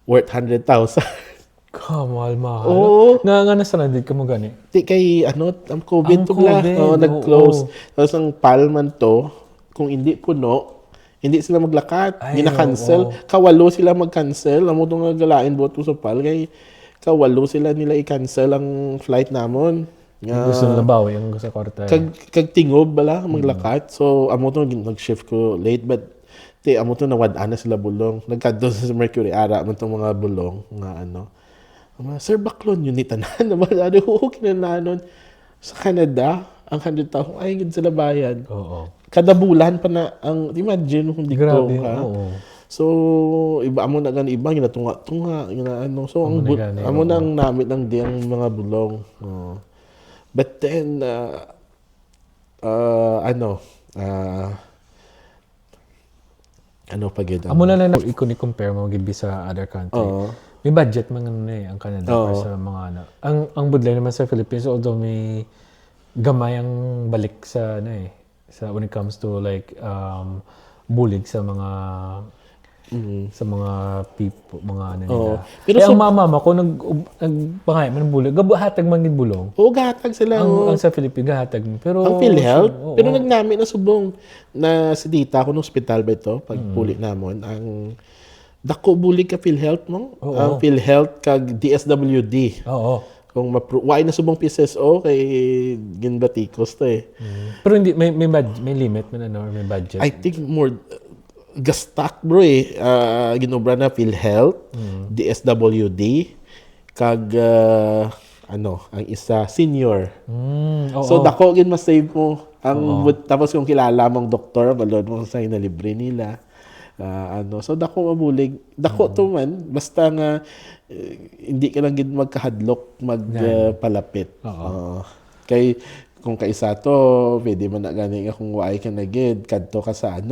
Worth 100,000. Mahal. Nga na-stranded ka mo gani? Kay ang COVID to bla. Nag-close. Tapos ang palman to, kung hindi puno, hindi sila maglakat. Gina-cancel. Kawalo sila mag-cancel. Amo itong galain boto sa pal. Kay kawalo sila nila i-cancel ang flight namon. Gusto na bawi ang sa kwarta. Kag tingob bala maglakat. So amo itong nag-shift ko late. But amo itong nawad-an na sila bulong. Nagkado sa Mercury. Ara mo itong mga bulong. Sir, baklon yun ni tanan naman. Kinananon. Sa Canada, ang 100,000 ay gid sila bayad. Kada bulan pa na ang imagine kung di ko ka. So iba mo na gani iba ginatunga So ang amo nang namit ng diyang mga bulong. But then ano pa gid? Amo na lang i-compare mo gid sa other country. May budget man ang Canada para sa mga Ang budlay naman sa Philippines, although may gamay ang balik sa sa when it comes to like bulig sa mga sa mga people, mga nila. Pero ang mama ko nagpangay man bulig, gabuhatag man gid bulong. Gahatag sila. Ang sa Philippines gahatag. Pero ang PhilHealth, pero nagnami na subong na si tita ko ng ospital ba ito pag puli namon ang dako bulig ka PhilHealth mo. Ang PhilHealth kag DSWD. Kung why na subong PSSO kay ginbatikos to Pero hindi may limit man may budget. I think more gastak bro ginobra na PhilHealth, DSWD kag ang isa senior. So dako gin mas save mo ang tapos kung kilala mong doktor balod mo sa inalibre nila. So dako mabulig. Dako to man basta nga hindi ka lang gid magkahadlok magpalapit. Kay kung kaisa to, pwede man na gani nga kung waay ka na gid kadto ka sa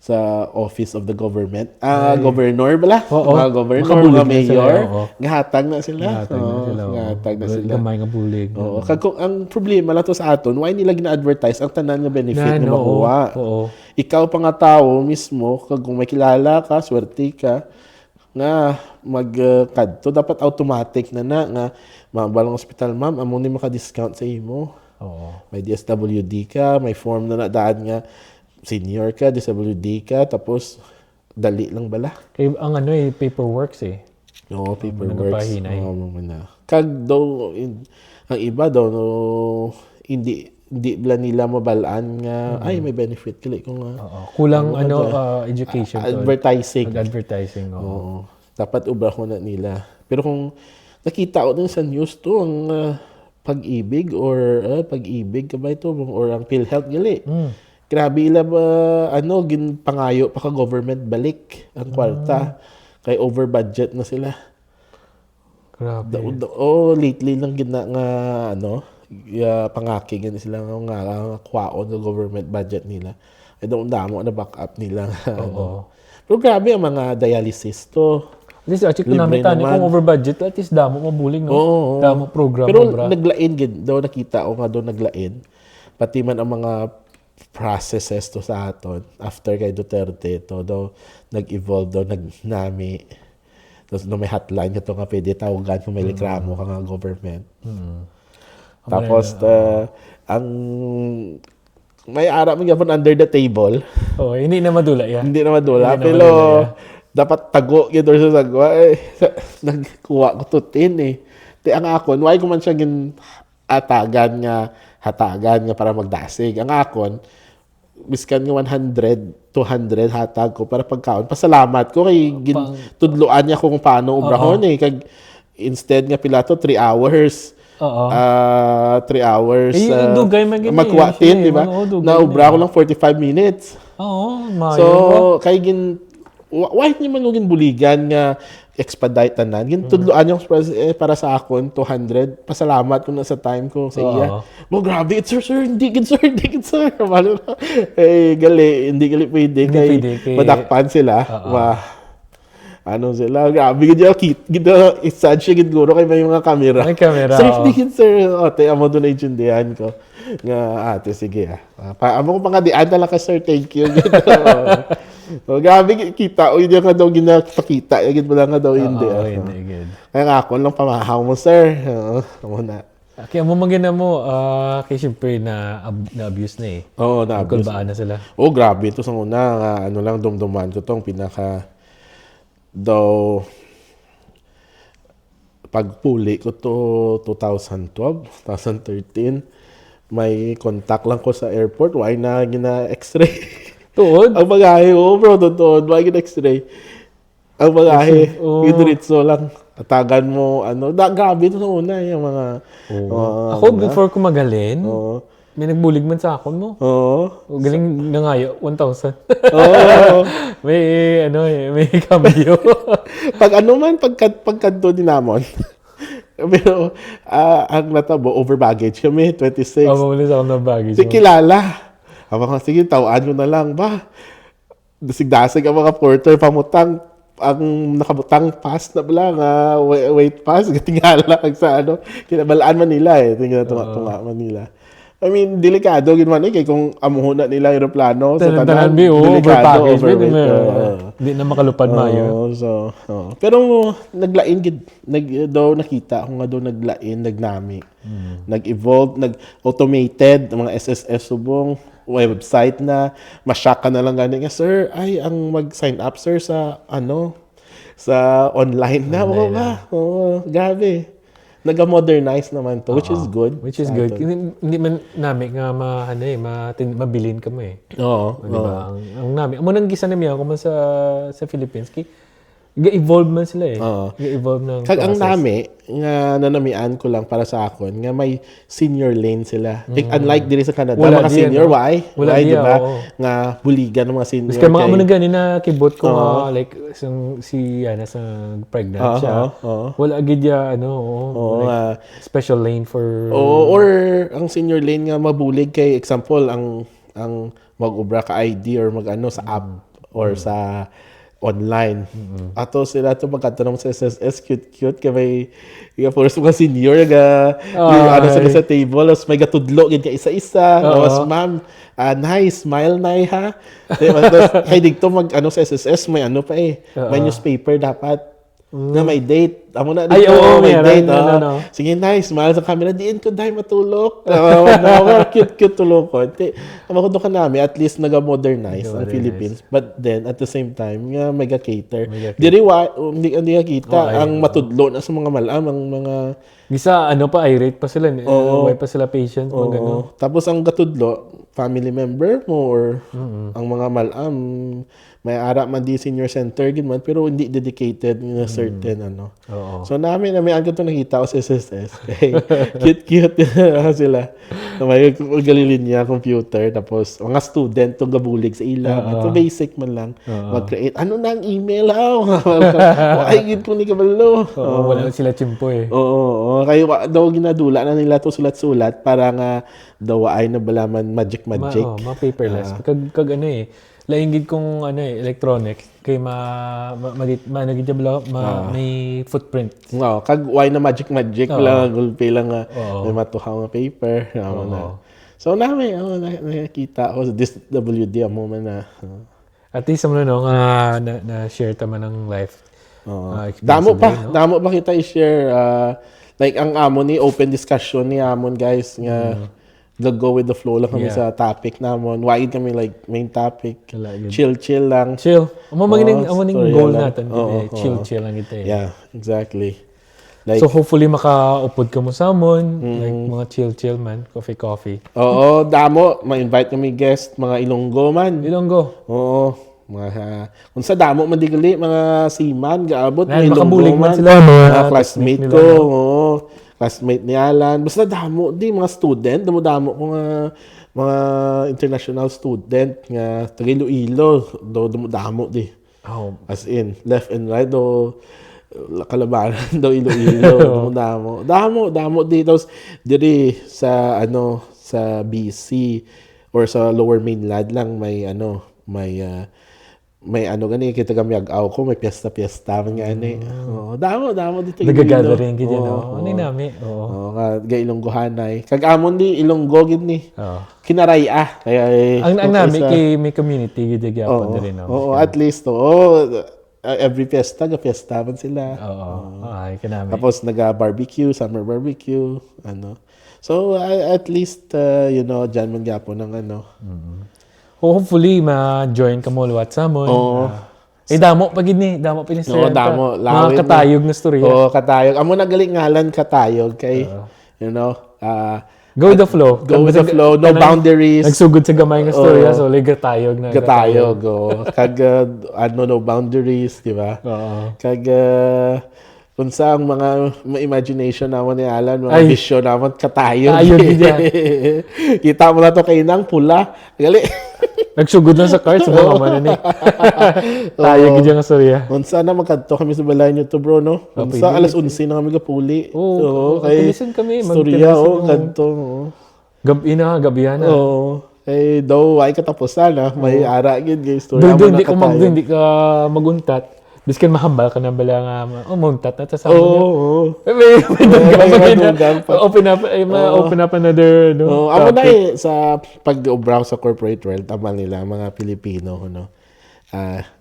sa office of the government. Governor bala. Mga governor, mga mayor. Gahatag na sila. Gahatag na sila. Gamay nga bulig. Kag kung ang problema la to sa aton, why nila gina-advertise ang tanan nga benefit nga makuha. Ikaw pa nga tao mismo, kag kung may kilala ka, swerte ka, nga kadto dapat automatic na nga mabalang hospital, ma'am, amo ni maka-discount sa imo. May DSWD ka, may form na daan nga senior ka, DSWD ka, tapos dali lang bala. Kaya ang paperworks Paperworks. Kag daw, ang iba daw, hindi bala nila mabalaan nga, ay, may benefit. Kali ko nga. Kulang education. Advertising. Dapat ubra ko na nila. Pero kung nakita ko din sa news to, ang pag-ibig or pag-ibig ka ba ito? Or ang PhilHealth gali. Grabe ila ba, pangayo pa ka government balik ang kwarta. Kay over budget na sila. Grabe. Lately lang gina nga, pangaki gani sila nga kwaon ng government budget nila. Ay daw damo na backup nila. Pero grabe ang mga dialysis to. At least, kung kung over budget, at least damo mabuling, no? Damo program. Pero naglain gid daw nakita ko nga daw naglain. Pati man ang mga processes to sa aton after kay Duterte to daw nag-evolve daw nagnami. Tapos may hotline ito nga pwede tawagan kung may reklamo ka nga government. Tapos ang may ara man gyapon under the table. Hindi na madula yan. Hindi na madula pero dapat tago gyud sa sagwa nagkuha ko tutin Ti ang akon why ko man siya hatagan nga para magdasig. Ang akon biskan nga 100, 200 hatag ko para pagkaon. Pasalamat ko kay tudloan niya kung paano ubrahon kag instead nga pila to 3 hours. 3 hours magkuha tin, di ba? Naubra ko lang 45 minutes. So kay why ni man gin buligan nga expedite tanan. Tudloan yung para sa akon 200. Pasalamat ko na sa time ko sa iya. Grabe, sir, hindi gid sir. Gali, hindi pwede kay madakpan sila. Sila, grabe gid isa siya gid guro kay may mga camera. May camera. Sir, hindi gid sir. Amo doon na intindihan ko. Nga, ate, sige amo ko pa nga dian lang ka sir, thank you. Grabe kita hindi nga daw ginapakita gid mo lang nga daw hindi. Kaya nga ako lang pamahaw mo sir. Amo na. Kaya mo magina mo kay syempre na-abuse na na-abuse. Kulbaan na sila. Grabe ito sa una lang dumduman ko tong pinaka daw pagpuli ko to 2012, 2013 may contact lang ko sa airport why na gina x-ray. Tuod? Ang bagahe, bro, tuod. Why gina x-ray? Ang bagahe, diretso lang. Tatagan mo, grabe ito sa una, yung mga... Ako, before ko magalin, may nagbulig man sa akon mo. Galing na ngayo, 1,000. May cambio. Pagkanto din namon. Pero, ang natabo, over baggage kami, 26. Mamulis ako ng baggage mo. Kilala. Sige, tawaan ko na lang ba? Dasig-dasig ang mga porter, pamutang, ang nakabutang pass na bala nga, wait pass, tingala sa kinabalaan man nila tunga man nila. I mean, delikado ginawa kay kung amuhon na nila aeroplano sa tanan, delikado, overweight. Hindi na makalupad mayo. Pero naglain daw nakita ako nga daw naglain, nagnami. Nag-evolve, nag-automated mga SSS subong website na masyak ka na lang gani nga sir ang mag-sign up sir sa sa online na grabe naga-modernize naman to which is good hindi man nami nga mabilin ka mo diba ang nami amo nang gisa nami ako man sa Philippines Ga-evolve man sila eh. Oo. Ga-evolve ng Kag ang process. nami nga nanamian ko lang para sa akon nga may senior lane sila. Unlike diri sa Canada, Wala mga diyan, senior no? why? Wala Why, di diyan, ba? oo. Nga buligan ng mga senior. Kaya mga kay- amo na gani na kibot ko nga like si Ana sa pregnant siya. oo. Wala gid ya ano, Oo, like, special lane for or ang senior lane nga mabulig kay example ang mag-ubra ka ID or mag-ano sa app or sa online. Ato sila to magkatanong sa SSS cute kay may first mga senior nga ano sila sa table tapos may gatudlo gid ka isa-isa. Tapos ma'am, nice, smile na ha. Tapos kay dito mag ano sa SSS may ano pa may newspaper dapat na may date. Amo na Ay, dito, oo, may meron, date. ano. Sige, nice. Smile sa camera. Diin ko dahil matulog. Cute tulog ko. Amo ko ka namin, at least naga-modernize ang Philippines. But then, at the same time, nga may cater. Diri hindi ka kita. Ang matudlo na sa mga malam, ang mga... Gisa ano pa irate pa sila, way pa sila patient mag ano. Tapos ang gatudlo, family member mo or ang mga malam, may ara man di senior center gid man pero hindi dedicated in a certain ano. So namin ko to nakita ko sa SSS. Cute sila. May galilinya computer tapos mga student to gabulig sa ila. Ito basic man lang. Mag-create ano na ang email ay gid ko ni kabalo. Wala sila chimpo eh. Oo. Kayo daw ginadula na nila to sulat-sulat para nga daw ay nabalaman magic. Paperless. Kag ano eh. Laing gid kung ano eh, electronics kay may footprint. No, kag why na magic lang gulpi lang nga may matuhaw nga paper. Na. So nakita ko sa DSWD mo man na. At least mo nga na share ta man ng life. Damo pa kita i-share like ang amon ni open discussion ni amon guys nga go with the flow lang kami sa topic namon. Why kami like main topic. Chill lang. Chill. Amo maging goal natin chill lang ito eh. Yeah, exactly. Like, so hopefully makaupod ka mo sa amon, like mga chill man, coffee. Oo, damo ma-invite kami guest mga Ilonggo man. Ilonggo. Oo. Kung sa damo man di gali mga seaman gaabot Ay, mga makabulig Ilonggo man man sila mga classmate ko. Oo. Classmate ni Alan. Basta damo di mga student, damo ko nga mga international student nga taga Iloilo, damo di. Oh. As in, left and right do kalabaran daw Iloilo, damo dito diri sa sa BC or sa Lower Mainland lang may gani kita kami agaw ko may piyesta man gani. Damo dito Nagagathering gid yan. Ano nami? Ga Ilonggohanay. Kag amon di Ilonggo gid ni. Kinaray kaya ang nami kay may community gid gyapon diri no. At least every fiesta man sila. Ay kanami. Tapos naga-barbecue, summer barbecue, So at least diyan man gyapon ng Hopefully ma-join ka mo luwat sa amon. Damo pa gid ni, damo pinistorya. Damo, mga katayog na storya. Katayog. Amo nagaling ngalan katayog kay go with the flow. Go with the flow, no boundaries. Nagsugod sa gamay nga storya, so like gatayog na. Gatayog. Kag no boundaries, di ba? Kag kung sa ang mga imagination naman ni Alan, mga vision naman, katayog. Katayog gid. Kita mo na to kay nang pula. Gali. Nagsugod lang sa cards, mga man ni. Tayo gid nga storya. Unsa na magkadto kami sa balay niyo to, bro, no? Unsa alas 11 na kami gapuli. Kay kami storya kadto. Gabi na. Eh daw ay katapusan may ara gid gay storya. Hindi ka maguntat. Biskan mahambal ka na bala nga muntat na ta sa mo. Open up another amo na sa pag-browse sa corporate world tama nila mga Pilipino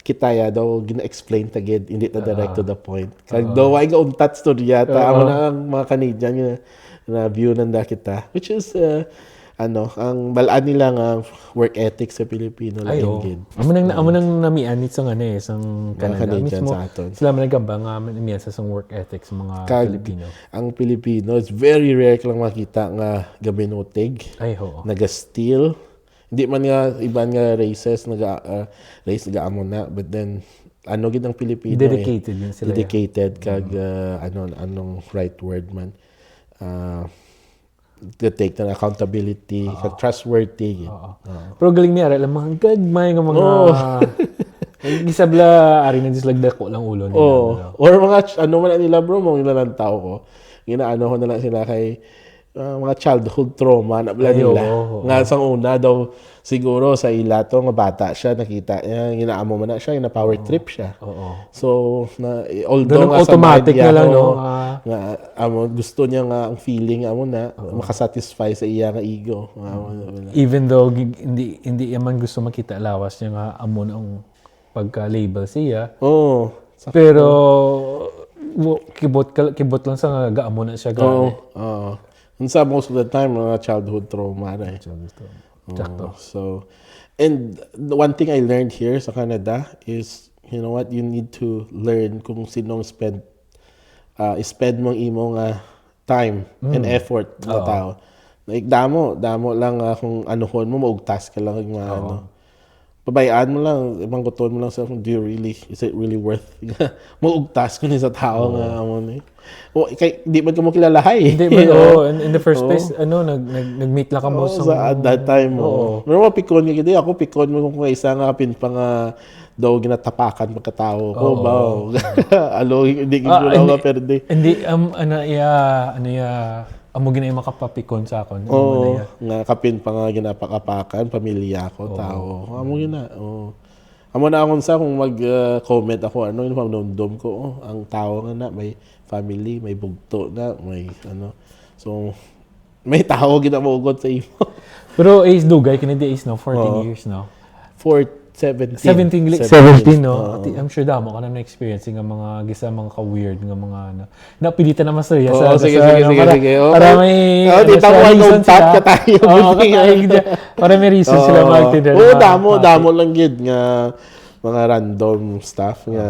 kita daw gina-explain tagid hindi ta direct to the point. Kag daw ay untat storya ta amo na ang mga Canadian na view nanda kita which is ang balaan nila nga work ethics sa Pilipino lang gid. Amo nang namian sa sang Canada mismo. Sila man nagamba nga namian sa work ethics sa mga Pilipino. Ang Pilipino is very rare lang makita nga gabinutig. Naga-steal. Hindi man nga iban nga races race nagaamon na but then ano gid ang Pilipino Dedicated yun sila. dedicated kag anong right word man. To take the accountability, kag trustworthy. Pero galing niya, alam mga gagmay nga mga... Gisabla, ari na dislag dako lang ulo nila. Or mga, ano man nila bro, mga ilang tao ko, ginaano ko na lang sila kay mga childhood trauma na bala nila. Nga sa una daw, siguro sa ila to, nga bata siya, nakita niya, ginaamo man na siya, power trip siya. So, although nga sa automatic mind na lang, niya, no? nga, gusto niya nga ang feeling na makasatisfy sa iya nga ego. Even though hindi man gusto makita lawas niya nga amon ang pagka-label siya. Pero kibot lang sa nga gaamo na siya gani. Unsa most of the time mga childhood trauma na. So, and the one thing I learned here sa Canada is, you know what, you need to learn kung sinong spend mong imong time and effort na tao. Like damo lang kung anuhon mo maugtas ka lang mga pabayaan mo lang, mangguton mo lang sa is it really worth maugtas ko ni sa tao nga mo ni. Kay di man ko mo kilalahay. Hindi man in the first place nag-meet lang kamo sa at that time pero mapikon gid ako pikon mo kung isa nga kapin pa nga daw ginatapakan pagkatao ko alo hindi ko lang perde. Hindi ano ya amo ginay makapapikon sa akon. Nga kapin pa nga ginapakapakan pamilya ko tao. Amo gina. Amo na akong sa kung mag-comment ako yung pamnomdom ko ang tao nga na may family, may bugto na, may So may tao ginamugod sa imo. Pero age dugay kini di age no 14 years now. 17 no. I'm sure damo ka na experience nga mga gisa mga ka-weird nga mga napilitan naman sa iya sige. Para may dito mo ang top ka tayo. Para may reason sila mag-tinder. Damo lang gid nga mga random stuff nga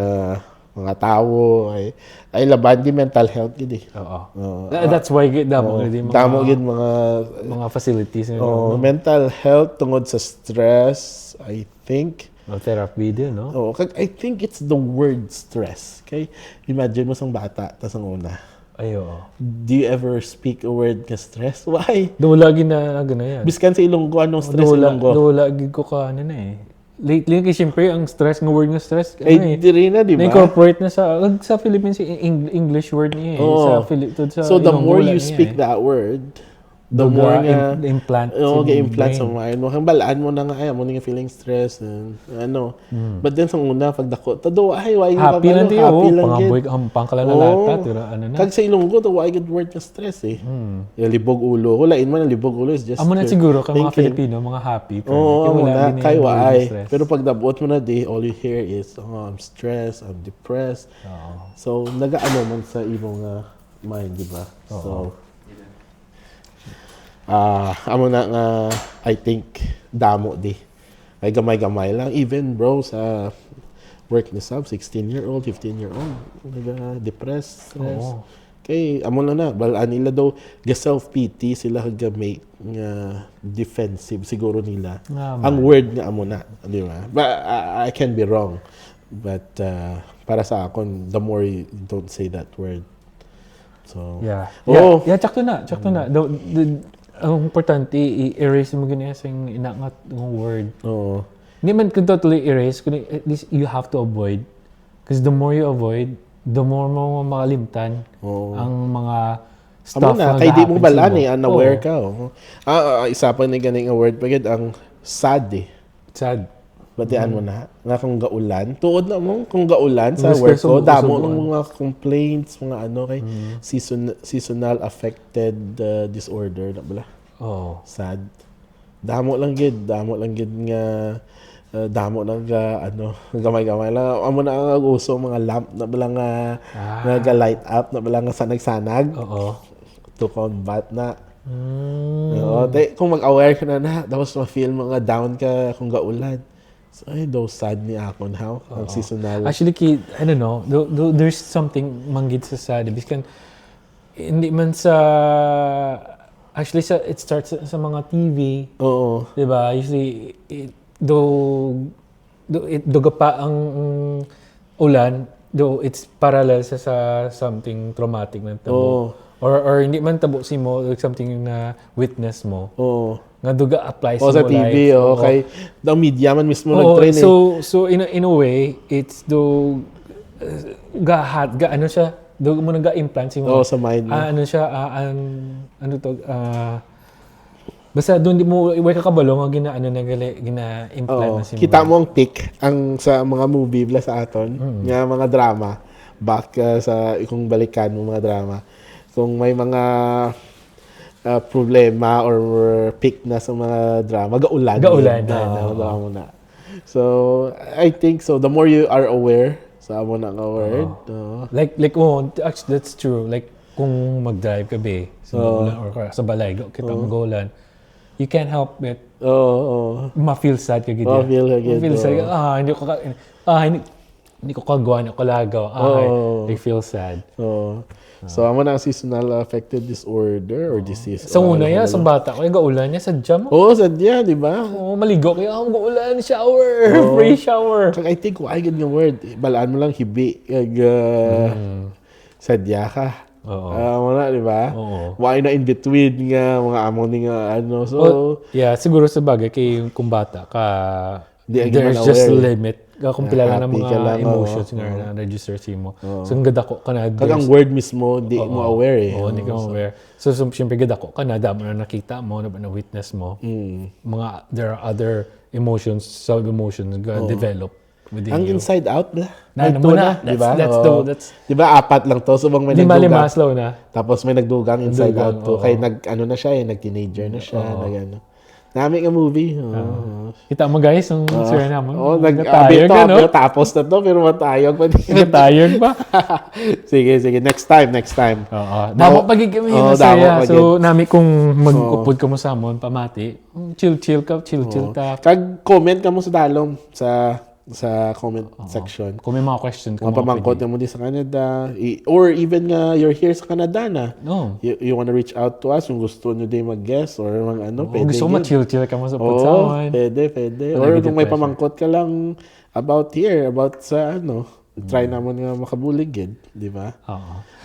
mga tao ay laban di mental health gid. That's why damo gid mga facilities. Mental health tungod sa stress, I think. Therapy din, no? I think it's the word stress. Okay? Imagine mo sang bata, tas ang una. Do you ever speak a word nga stress? Why? Dula na yan. Biskan sa Ilonggo, anong stress Ilonggo? Dula ko ka Lately, kasi siyempre, ang stress, ng word ng stress, di rin na, di ba? Na-incorporate na sa Philippines, English word niya So, the more you speak that word, the more nga implant implant sa mind mo kang balaan mo na nga ay mo nga feeling stress and but then sa una pag dako tado ay why happy lang di pangaboy ang pangkalalata na kag sa Ilonggo to why good word nga stress libog ulo ko lain man libog ulo is just amo na siguro kang mga Filipino mga happy wala kay why pero pag dabuot mo na di all you hear is I'm stressed, I'm depressed. So nagaano man sa imong mind, di ba? So amo na nga I think damo di ay gamay-gamay lang even bro sa work ni sub 16-year-old 15-year-old depressed stress kay amo na balaan nila daw ga self pity sila gamay nga defensive siguro nila ang word nga amo na di ba but I can be wrong but para sa akon the more you don't say that word so sakto na ang importante, i-erase mo ganyan sa inangat ng word. Hindi man kung totally erase, at least you have to avoid. Because the more you avoid, the more mo makalimtan ang mga stuff na kay di mo balaan unaware ka. Isa pa na ganing word pagid ang sad Sad. Batian mo na nga kung gaulan. Tuod na mo kung gaulan sa work ko, damo ng mga complaints, mga kay seasonal affected disorder na bala. Sad. Damo lang gid nga damo lang gamay-gamay lang. Amo na ang uso mga lamp na bala nga light up na bala nga sanag-sanag. To combat na. Kung mag-aware ka na tapos ma-feel mga down ka kung gaulan. So, daw sad ni akon how ang seasonal. Actually, I don't know. There's something manggid sa sad. Because hindi man sa actually it starts sa mga TV. Diba? Usually duga pa ang ulan, though it's parallel sa something traumatic na tabo. Oo. Or hindi man tabo si mo, like something na witness mo. Oo. Nga duga apply O sa mo TV, life. kay the media man mismo Oo, nag-train so in a way, it's do ano siya, do mo nag-implant si mo. Oo, sa mind mo. Ano siya, ano to, basta doon di mo iway ka kabalo nga gina-implant Oo. na si mo. Kita mo ang peak ang sa mga movie bla sa aton, nga mga drama back sa kung balikan mo mga drama. Kung may mga problema or peak na sa mga drama, gaulan mo na. So, I think so. The more you are aware sa amo na nga word. Like actually that's true. Like kung mag-drive ka be sa ulan or sa balay kita mag-ulan, you can't help it. Ma-feel sad ka gid. Ma-feel sad ka. Hindi ko kagawa na kalagaw. I feel sad. So, amo na ang seasonal affected disorder or disease. Sa una sa bata ko, gaulan niya, sadya mo. Sadya, di ba? Maligo kayo, gaulan, shower, free shower. Kag I think, why good nga word? Balaan mo lang, hibi. Sadya ka. Wala, di ba? Why na in between nga, mga amo ni nga, ano. So, siguro sa bagay, kay kung bata ka, there's just a limit. Kung pila lang ng mga emotions nga na-register si mo. So, gadako ka na. Kagang word mismo, di mo aware eh. Hindi ka aware. So, siyempre, gadako ka na, damo na nakita mo, na witness mo. There are other emotions, sub-emotions na develop within ang you. inside out na. Di ba? That's di ba, apat lang to. So, bang may Di nagdugang. Maslow na. Tapos may nagdugang inside out to. Kaya ano na siya nag-teenager na siya. Nami nga movie. Kita mo guys, ang sir naman. Nag-tired ka, no? Tapos na to, pero matayog pa din. Nag-tired pa. Sige. Next time. Damo pagiging na saya. So, nami kung mag-upod ka mo sa amon, pamati, chill ka. Kag comment ka mo sa dalom, sa comment section. Kung may mga questions ka pamangkot mo din sa Canada. Or even nga you're here sa Canada na. No. You wanna reach out to us kung gusto nyo din mag-guest or mga pwede. Gusto mo chill ka mo sa pagsawan. Pwede. Or kung may pamangkot ka lang about sa try naman nga makabulig yun. Di ba?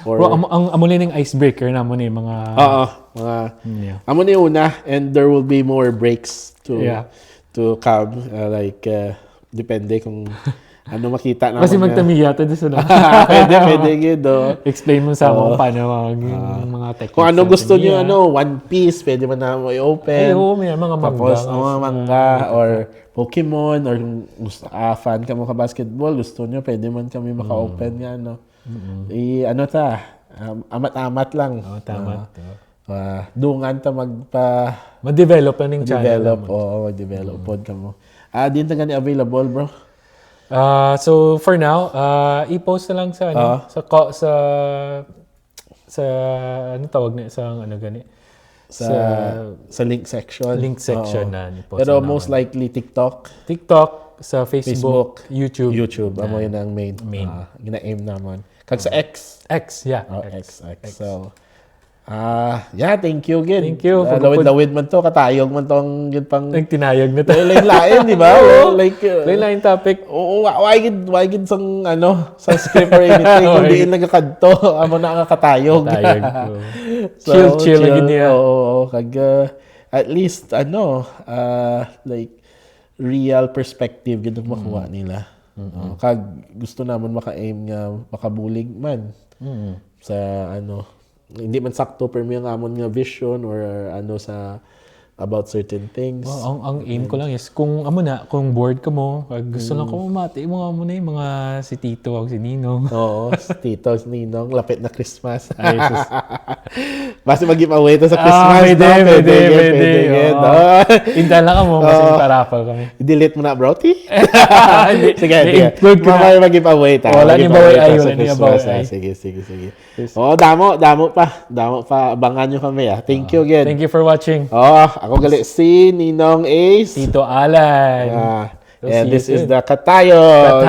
Or ang amo ning icebreaker na mo ni mga amo ni una, and there will be more breaks to come depende kung ano makita naman. Kasi magtamiya to doon na. Pwede gido. Explain mo sa mga paano mga techniques. Kung ano gusto niyo One Piece, pwede man na mo i-open. May mga manga. Tapos mga manga or Pokemon or gusto fan ka mo ka basketball, gusto niyo pwede man kami maka-open nga amat-amat lang. Dungan ta ma-develop na ning channel. Mag-develop pod ka mo. Din na gani available, bro. So for now, i-post na lang sa sa ano tawag na sa gani sa link section. Na i-post. Pero most likely TikTok, sa Facebook, YouTube. Amo yun ang main. Gina-aim naman. Kag sa X. X. So, thank you again. Thank you. Lawid man to, katayog man tong yun pang... Nagtinayog na tayo. Lain, di ba? Lain topic. Why gid sang sa script or anything, hindi nagakadto. Amo na nga katayog. So, chill lagi niya. Kag at least, real perspective gid makuha nila. Kag gusto naman maka-aim nga makabulig man. Sa hindi man sakto pero may amon nga vision or sa about certain things. Ang aim ko lang is kung kung bored ka mo, gusto lang ko mamati mo mga si Tito o si Ninong. Si Tito, si Ninong, lapit na Christmas. Basta mag-giveaway to sa Christmas. Pwede. Hintahan lang ka mo kasi parapal kami. I-delete mo na, bro. Sige. I-include ko na. Mamaya mag-giveaway tayo. Wala ni baway ay. Sige. Damo pa. Abangan nyo kami. Thank you again. Thank you for watching. Ako gali si Ninong Ace. Tito Alan. And this is the Katayog.